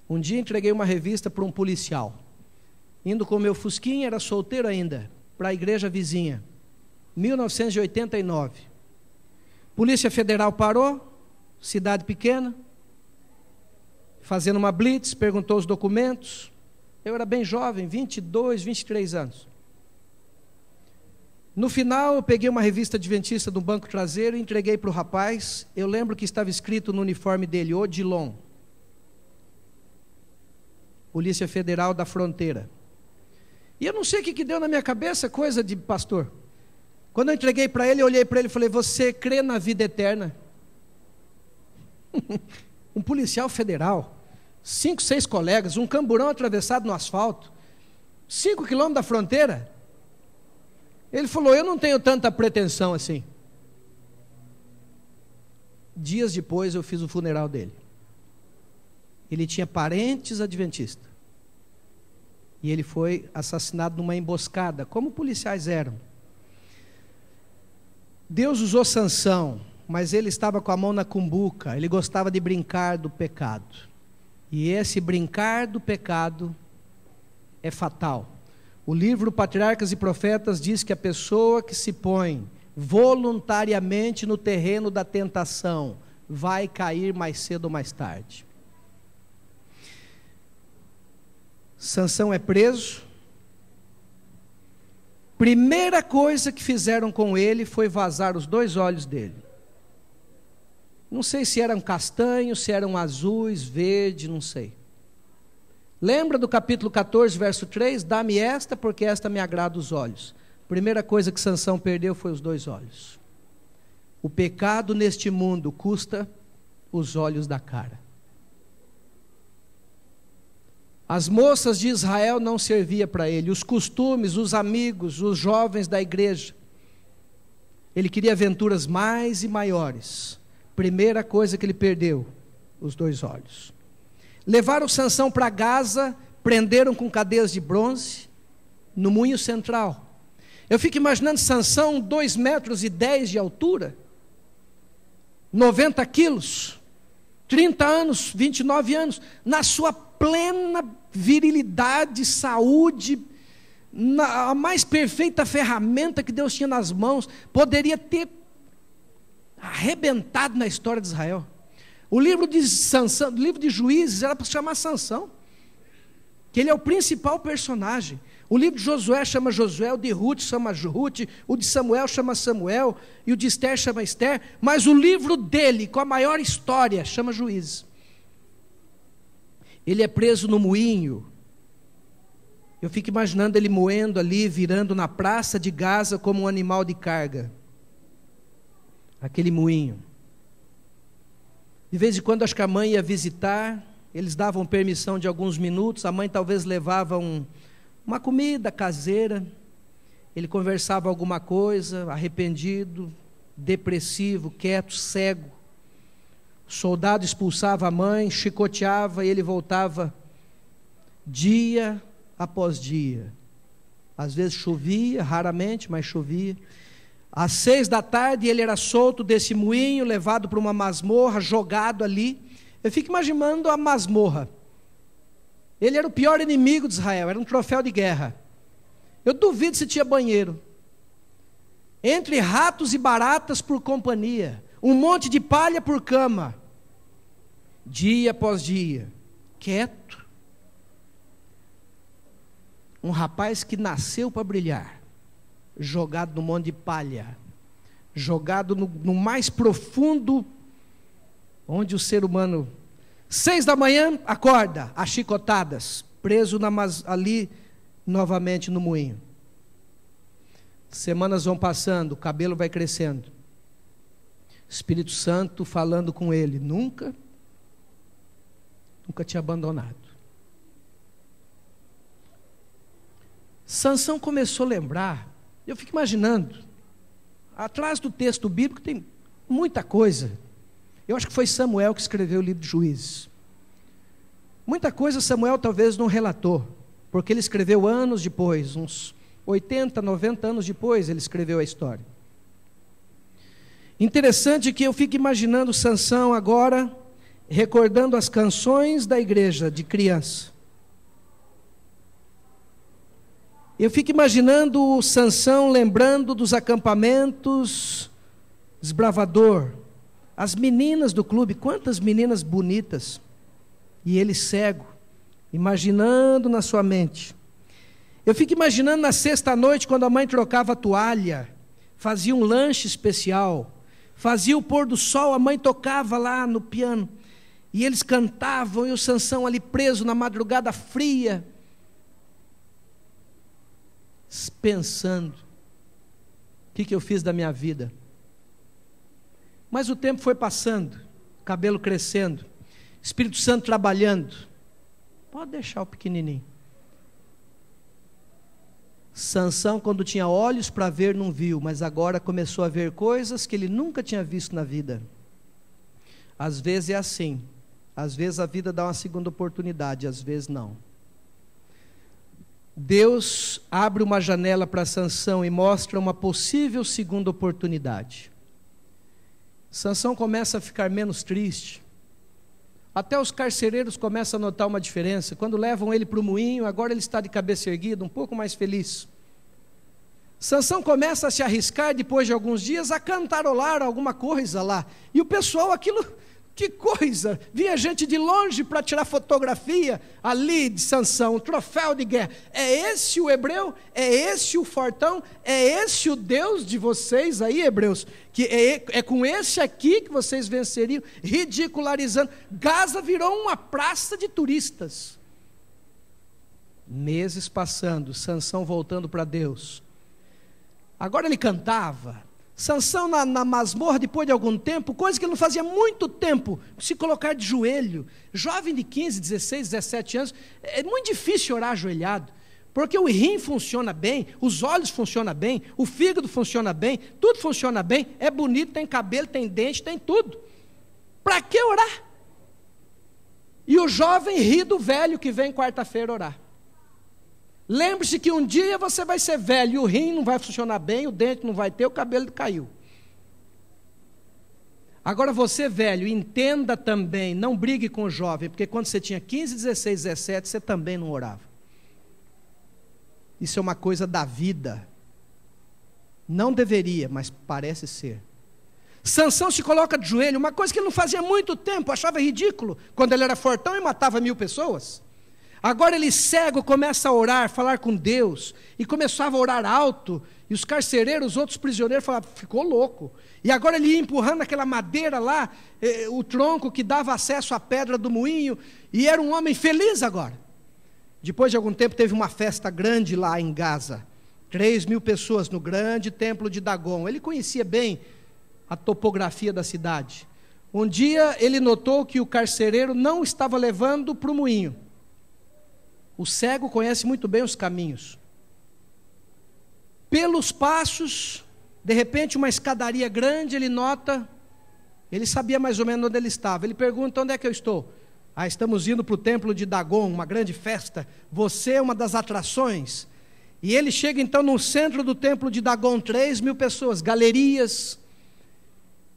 [SPEAKER 5] Um dia entreguei uma revista para um policial, indo com meu fusquinha, era solteiro ainda, para a igreja vizinha, 1989. Polícia Federal parou, cidade pequena, fazendo uma blitz, perguntou os documentos. Eu era bem jovem, 22, 23 anos. No final, eu peguei uma revista adventista do banco traseiro e entreguei para o rapaz. Eu lembro que estava escrito no uniforme dele, Odilon, Polícia Federal da Fronteira. E eu não sei o que deu na minha cabeça, coisa de pastor. Quando eu entreguei para ele, eu olhei para ele e falei: você crê na vida eterna? Um policial federal, 5, 6 colegas, um camburão atravessado no asfalto. 5 quilômetros da fronteira. Ele falou: eu não tenho tanta pretensão assim. Dias depois eu fiz o funeral dele. Ele tinha parentes adventistas. E ele foi assassinado numa emboscada, como policiais eram. Deus usou Sansão, mas ele estava com a mão na cumbuca, ele gostava de brincar do pecado. E esse brincar do pecado é fatal. O livro Patriarcas e Profetas diz que a pessoa que se põe voluntariamente no terreno da tentação vai cair mais cedo ou mais tarde. Sansão é preso. Primeira coisa que fizeram com ele foi vazar os 2 olhos dele. Não sei se eram castanhos, se eram azuis, verde, não sei. Lembra do capítulo 14, verso 3? Dá-me esta, porque esta me agrada os olhos. Primeira coisa que Sansão perdeu foi os 2 olhos. O pecado neste mundo custa os olhos da cara. As moças de Israel não serviam para ele, os costumes, os amigos, os jovens da igreja. Ele queria aventuras mais e maiores. Primeira coisa que ele perdeu, os 2 olhos. Levaram Sansão para Gaza, prenderam com cadeias de bronze, no moinho central. Eu fico imaginando Sansão, 2,10 metros de altura, 90 quilos, 30 anos, 29 anos, na sua plena virilidade, saúde, a mais perfeita ferramenta que Deus tinha nas mãos, poderia ter arrebentado na história de Israel. O livro de Sansão, o livro de Juízes era para se chamar Sansão, que ele é o principal personagem. O livro de Josué chama Josué, o de Ruth chama Ruth, o de Samuel chama Samuel, e o de Esther chama Esther, mas o livro dele, com a maior história, chama Juízes. Ele é preso no moinho. Eu fico imaginando ele moendo ali, virando na praça de Gaza como um animal de carga. Aquele moinho. De vez em quando, acho que a mãe ia visitar, eles davam permissão de alguns minutos, a mãe talvez levava uma comida caseira, ele conversava alguma coisa, arrependido, depressivo, quieto, cego. O soldado expulsava a mãe, chicoteava e ele voltava dia após dia. Às vezes chovia, raramente, mas chovia. Às 6 da tarde ele era solto desse moinho, levado para uma masmorra, jogado ali. Eu fico imaginando a masmorra. Ele era o pior inimigo de Israel, era um troféu de guerra. Eu duvido se tinha banheiro. Entre ratos e baratas por companhia, um monte de palha por cama. Dia após dia, quieto. Um rapaz que nasceu para brilhar. Jogado no monte de palha, jogado no mais profundo, onde o ser humano, 6 da manhã, acorda, a chicotadas, preso ali, novamente no moinho. Semanas vão passando, o cabelo vai crescendo, Espírito Santo falando com ele, nunca te abandonado. Sansão começou a lembrar. Eu fico imaginando, atrás do texto bíblico tem muita coisa. Eu acho que foi Samuel que escreveu o livro de Juízes. Muita coisa Samuel talvez não relatou, porque ele escreveu anos depois, uns 80, 90 anos depois ele escreveu a história. Interessante que eu fico imaginando Sansão agora, recordando as canções da igreja de criança. Eu fico imaginando o Sansão lembrando dos acampamentos, desbravador, as meninas do clube, quantas meninas bonitas, e ele cego, imaginando na sua mente. Eu fico imaginando na sexta-noite, quando a mãe trocava a toalha, fazia um lanche especial, fazia o pôr do sol, a mãe tocava lá no piano, e eles cantavam, e o Sansão ali preso na madrugada fria, pensando, o que eu fiz da minha vida? Mas o tempo foi passando, cabelo crescendo, Espírito Santo trabalhando. Pode deixar o pequenininho. Sansão, quando tinha olhos para ver, não viu, mas agora começou a ver coisas que ele nunca tinha visto na vida. Às vezes é assim, às vezes a vida dá uma segunda oportunidade, às vezes não. Deus abre uma janela para Sansão e mostra uma possível segunda oportunidade. Sansão começa a ficar menos triste. Até os carcereiros começam a notar uma diferença. Quando levam ele para o moinho, agora ele está de cabeça erguida, um pouco mais feliz. Sansão começa a se arriscar, depois de alguns dias, a cantarolar alguma coisa lá. E o pessoal, aquilo, que coisa! Vinha gente de longe para tirar fotografia ali de Sansão, um troféu de guerra. É esse o hebreu? É esse o fortão? É esse o Deus de vocês aí, hebreus? Que é com esse aqui que vocês venceriam, ridicularizando. Gaza virou uma praça de turistas. Meses passando, Sansão voltando para Deus. Agora ele cantava. Sansão na masmorra, depois de algum tempo, coisa que ele não fazia muito tempo, se colocar de joelho. Jovem de 15, 16, 17 anos, é muito difícil orar ajoelhado. Porque o rim funciona bem, os olhos funcionam bem, o fígado funciona bem, tudo funciona bem, é bonito, tem cabelo, tem dente, tem tudo. Para que orar? E o jovem ri do velho que vem quarta-feira orar. Lembre-se que um dia você vai ser velho, e o rim não vai funcionar bem, o dente não vai ter, o cabelo caiu. Agora você, velho, entenda também, não brigue com o jovem, porque quando você tinha 15, 16, 17, você também não orava. Isso é uma coisa da vida. Não deveria, mas parece ser. Sansão se coloca de joelho, uma coisa que ele não fazia há muito tempo, achava ridículo, quando ele era fortão e matava 1000 pessoas. Agora ele cego, começa a orar, falar com Deus, e começava a orar alto, e os carcereiros, os outros prisioneiros falavam, ficou louco. E agora ele ia empurrando aquela madeira lá, o tronco que dava acesso à pedra do moinho, e era um homem feliz agora. Depois de algum tempo teve uma festa grande lá em Gaza, 3.000 pessoas no grande templo de Dagon. Ele conhecia bem a topografia da cidade. Um dia ele notou que o carcereiro não estava levando para o moinho. O cego conhece muito bem os caminhos. Pelos passos, de repente uma escadaria grande, ele nota, ele sabia mais ou menos onde ele estava. Ele pergunta, onde é que eu estou? Estamos indo para o templo de Dagon, uma grande festa, você é uma das atrações. E ele chega então no centro do templo de Dagon, 3.000 pessoas, galerias,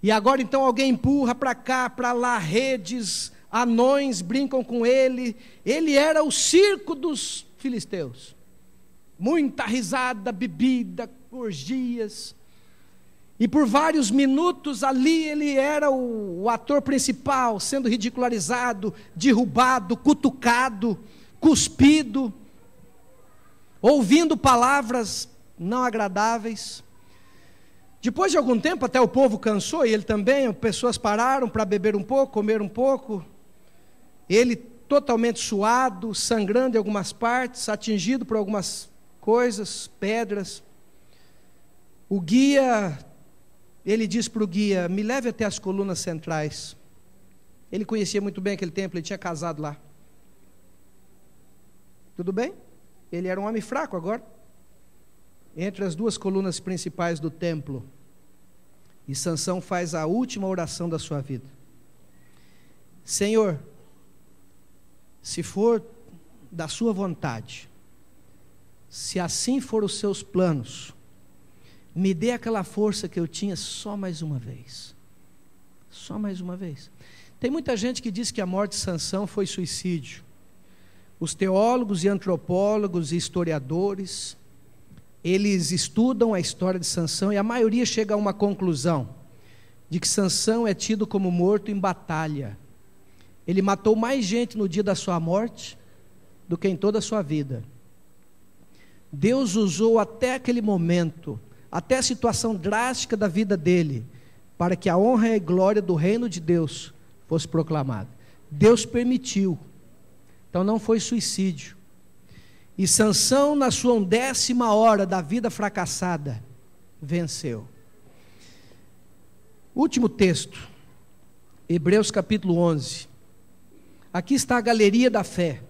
[SPEAKER 5] e agora então alguém empurra para cá, para lá, redes, anões brincam com ele. Ele era o circo dos filisteus, muita risada, bebida, orgias. E por vários minutos ali ele era o ator principal, sendo ridicularizado, derrubado, cutucado, cuspido, ouvindo palavras não agradáveis. Depois de algum tempo, até o povo cansou, e ele também, pessoas pararam para beber um pouco, comer um pouco. Ele totalmente suado, sangrando em algumas partes, atingido por algumas coisas, pedras. O guia... Ele diz para o guia, me leve até as colunas centrais. Ele conhecia muito bem aquele templo, ele tinha casado lá. Tudo bem? Ele era um homem fraco agora. Entre as duas colunas principais do templo. E Sansão faz a última oração da sua vida. Senhor, se for da sua vontade, se assim for os seus planos, me dê aquela força que eu tinha só mais uma vez. Só mais uma vez. Tem muita gente que diz que a morte de Sansão foi suicídio. Os teólogos e antropólogos e historiadores, eles estudam a história de Sansão e a maioria chega a uma conclusão de que Sansão é tido como morto em batalha. Ele matou mais gente no dia da sua morte do que em toda a sua vida. Deus usou até aquele momento, até a situação drástica da vida dele, para que a honra e a glória do reino de Deus fosse proclamada. Deus permitiu. Então não foi suicídio. E Sansão, na sua 10ª hora da vida fracassada, venceu. Último texto, Hebreus capítulo 11. Aqui está a galeria da fé.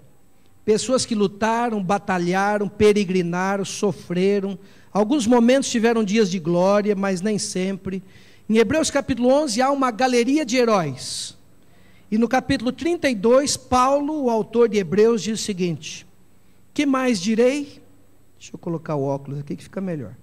[SPEAKER 5] Pessoas que lutaram, batalharam, peregrinaram, sofreram. Alguns momentos tiveram dias de glória, mas nem sempre. Em Hebreus capítulo 11 há uma galeria de heróis. E no capítulo 32, Paulo, o autor de Hebreus, diz o seguinte: que mais direi? Deixa eu colocar o óculos aqui que fica melhor.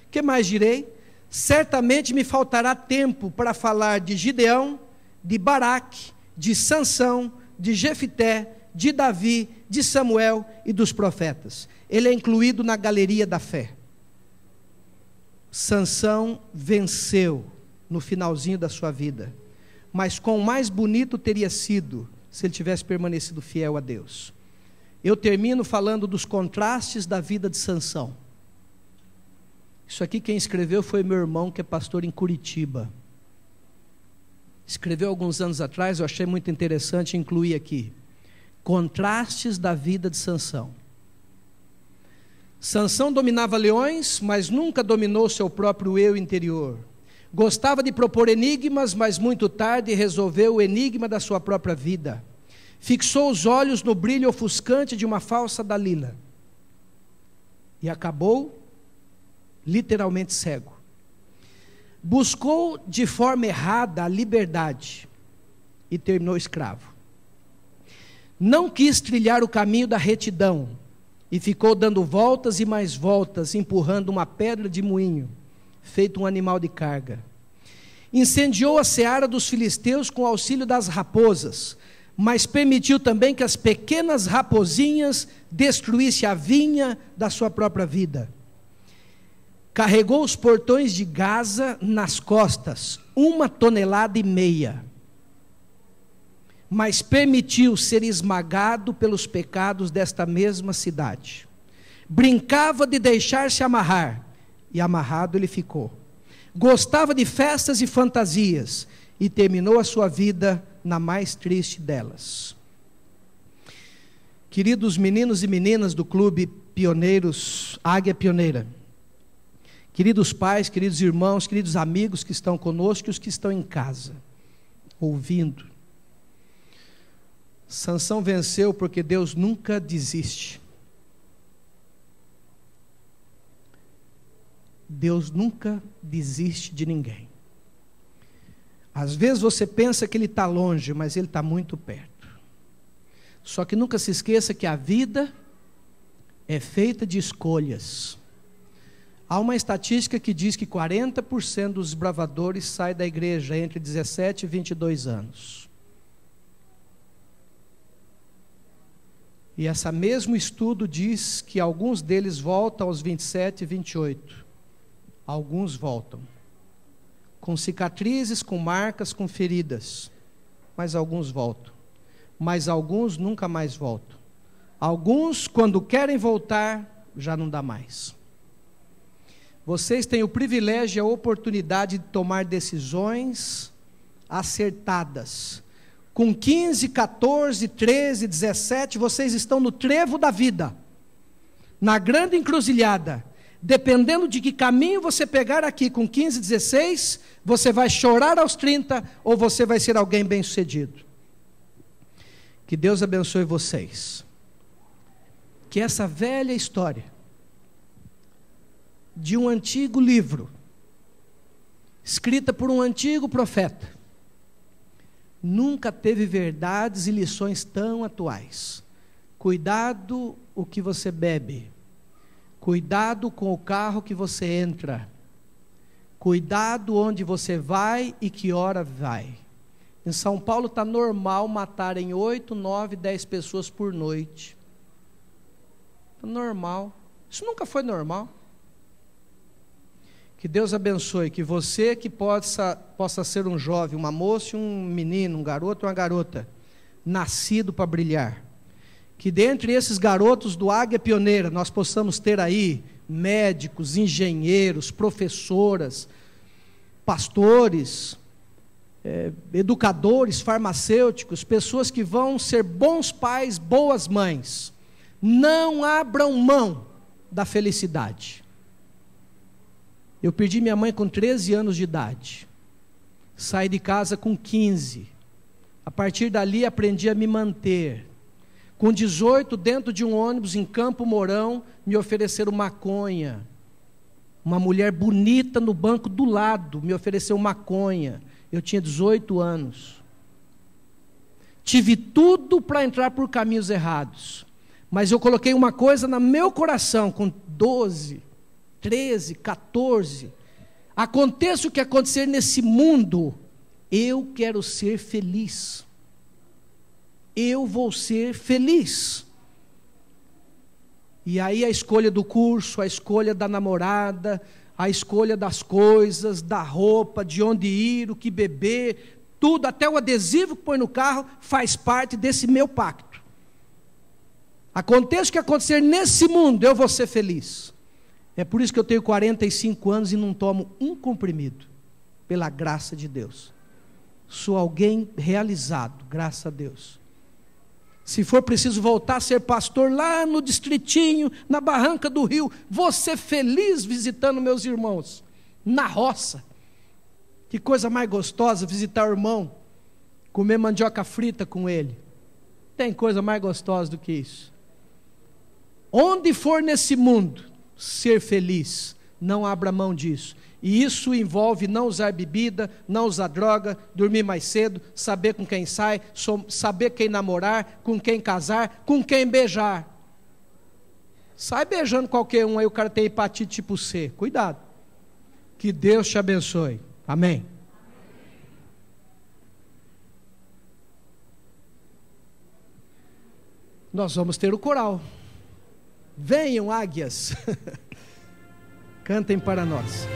[SPEAKER 5] Que mais direi? Certamente me faltará tempo para falar de Gideão, de Baraque, de Sansão, de Jefité, de Davi, de Samuel e dos profetas. Ele é incluído na galeria da fé. Sansão venceu no finalzinho da sua vida, mas quão mais bonito teria sido se ele tivesse permanecido fiel a Deus. Eu termino falando dos contrastes da vida de Sansão. Isso aqui quem escreveu foi meu irmão, que é pastor em Curitiba. Escreveu alguns anos atrás, eu achei muito interessante incluir aqui. Contrastes da vida de Sansão. Sansão dominava leões, mas nunca dominou seu próprio eu interior. Gostava de propor enigmas, mas muito tarde resolveu o enigma da sua própria vida. Fixou os olhos no brilho ofuscante de uma falsa Dalila. E acabou literalmente cego. Buscou de forma errada a liberdade e terminou escravo. Não quis trilhar o caminho da retidão e ficou dando voltas e mais voltas, empurrando uma pedra de moinho, feito um animal de carga. Incendiou a seara dos filisteus com o auxílio das raposas, mas permitiu também que as pequenas raposinhas destruíssem a vinha da sua própria vida. Carregou os portões de Gaza nas costas, 1,5 toneladas, mas permitiu ser esmagado pelos pecados desta mesma cidade. Brincava de deixar-se amarrar, e amarrado ele ficou. Gostava de festas e fantasias, e terminou a sua vida na mais triste delas. Queridos meninos e meninas do Clube Pioneiros, Águia Pioneira, queridos pais, queridos irmãos, queridos amigos que estão conosco e os que estão em casa, ouvindo, Sansão venceu porque Deus nunca desiste. Deus nunca desiste de ninguém. Às vezes você pensa que Ele está longe, mas Ele está muito perto. Só que nunca se esqueça que a vida é feita de escolhas. Há uma estatística que diz que 40% dos desbravadores saem da igreja entre 17 e 22 anos. E esse mesmo estudo diz que alguns deles voltam aos 27 e 28. Alguns voltam com cicatrizes, com marcas, com feridas. Mas alguns voltam. Mas alguns nunca mais voltam. Alguns, quando querem voltar, já não dá mais. Vocês têm o privilégio e a oportunidade de tomar decisões acertadas. Com 15, 14, 13, 17, vocês estão no trevo da vida, na grande encruzilhada. Dependendo de que caminho você pegar aqui com 15, 16, você vai chorar aos 30 ou você vai ser alguém bem-sucedido. Que Deus abençoe vocês. Que essa velha história de um antigo livro, escrita por um antigo profeta, nunca teve verdades e lições tão atuais. Cuidado o que você bebe. Cuidado com o carro que você entra. Cuidado onde você vai e que hora vai. Em São Paulo está normal matarem 8, 9, 10 pessoas por noite. Está normal. Isso nunca foi normal. Que Deus abençoe, que você que possa ser um jovem, uma moça, um menino, um garoto, uma garota, nascido para brilhar. Que dentre esses garotos do Águia Pioneira, nós possamos ter aí médicos, engenheiros, professoras, pastores, educadores, farmacêuticos, pessoas que vão ser bons pais, boas mães. Não abram mão da felicidade. Eu perdi minha mãe com 13 anos de idade. Saí de casa com 15. A partir dali aprendi a me manter. Com 18, dentro de um ônibus em Campo Mourão, me ofereceram maconha. Uma mulher bonita no banco do lado me ofereceu maconha. Eu tinha 18 anos. Tive tudo para entrar por caminhos errados. Mas eu coloquei uma coisa no meu coração, com 12, 13, 14. Aconteça o que acontecer nesse mundo, eu quero ser feliz. Eu vou ser feliz. E aí a escolha do curso, a escolha da namorada, a escolha das coisas, da roupa, de onde ir, o que beber, tudo, até o adesivo que põe no carro, faz parte desse meu pacto. Aconteça o que acontecer nesse mundo, eu vou ser feliz. É por isso que eu tenho 45 anos e não tomo um comprimido, pela graça de Deus. Sou alguém realizado, graças a Deus. Se for preciso voltar a ser pastor lá no distritinho, na barranca do rio, vou ser feliz visitando meus irmãos, na roça. Que coisa mais gostosa visitar o irmão, comer mandioca frita com ele. Tem coisa mais gostosa do que isso. Onde for nesse mundo, ser feliz, não abra mão disso. E isso envolve não usar bebida, não usar droga, dormir mais cedo, saber com quem sai, saber quem namorar, com quem casar, com quem beijar. Sai beijando qualquer um, aí o cara tem hepatite tipo C. Cuidado. Que Deus te abençoe. Amém. Nós vamos ter o coral. Venham, águias. Cantem para nós.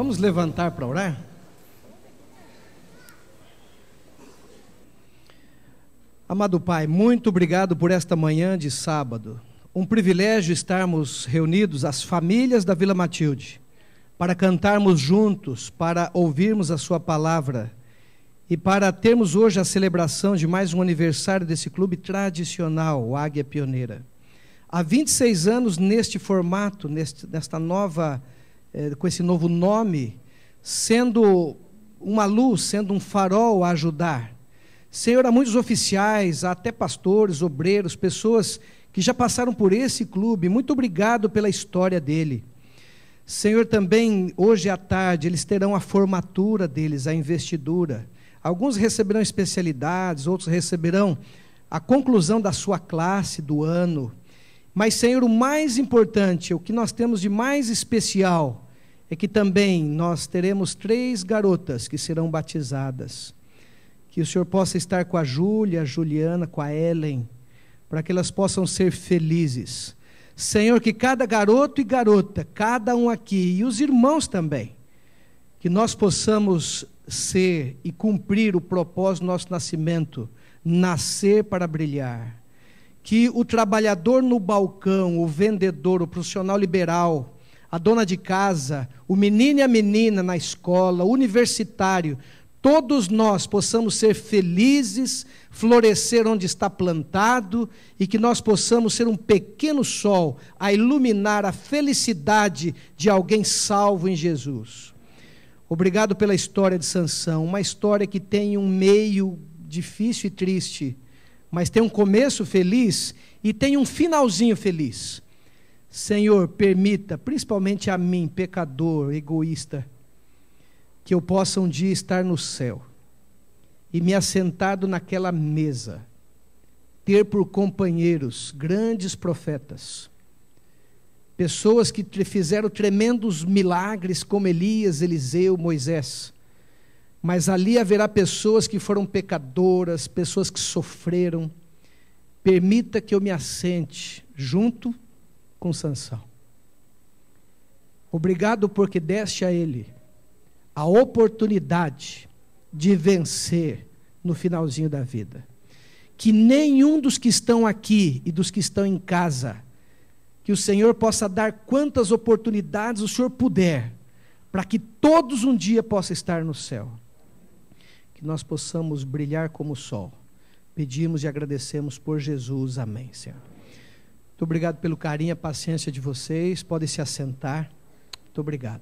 [SPEAKER 5] Vamos levantar para orar? Amado Pai, muito obrigado por esta manhã de sábado. Um privilégio estarmos reunidos, as famílias da Vila Matilde, para cantarmos juntos, para ouvirmos a sua palavra e para termos hoje a celebração de mais um aniversário desse clube tradicional, o Águia Pioneira. Há 26 anos neste formato, nesta nova, com esse novo nome, sendo uma luz, sendo um farol a ajudar. Senhor, há muitos oficiais, há até pastores, obreiros, pessoas que já passaram por esse clube. Muito obrigado pela história dele. Senhor, também hoje à tarde eles terão a formatura deles, a investidura. Alguns receberão especialidades, outros receberão a conclusão da sua classe do ano. Mas, Senhor, o mais importante, o que nós temos de mais especial, é que também nós teremos 3 garotas que serão batizadas. Que o Senhor possa estar com a Júlia, a Juliana, com a Ellen, para que elas possam ser felizes. Senhor, que cada garoto e garota, cada um aqui, e os irmãos também, que nós possamos ser e cumprir o propósito do nosso nascimento, nascer para brilhar. Que o trabalhador no balcão, o vendedor, o profissional liberal, a dona de casa, o menino e a menina na escola, o universitário, todos nós possamos ser felizes, florescer onde está plantado e que nós possamos ser um pequeno sol a iluminar a felicidade de alguém salvo em Jesus. Obrigado pela história de Sansão, uma história que tem um meio difícil e triste, mas tem um começo feliz e tem um finalzinho feliz. Senhor, permita, principalmente a mim, pecador, egoísta, que eu possa um dia estar no céu e me assentado naquela mesa, ter por companheiros grandes profetas, pessoas que fizeram tremendos milagres como Elias, Eliseu, Moisés, mas ali haverá pessoas que foram pecadoras, pessoas que sofreram. Permita que eu me assente junto com Sansão. Obrigado porque deste a ele a oportunidade de vencer no finalzinho da vida. Que nenhum dos que estão aqui e dos que estão em casa, que o Senhor possa dar quantas oportunidades o Senhor puder, para que todos um dia possam estar no céu. Que nós possamos brilhar como o sol. Pedimos e agradecemos por Jesus. Amém, Senhor. Muito obrigado pelo carinho e a paciência de vocês. Podem se assentar. Muito obrigado.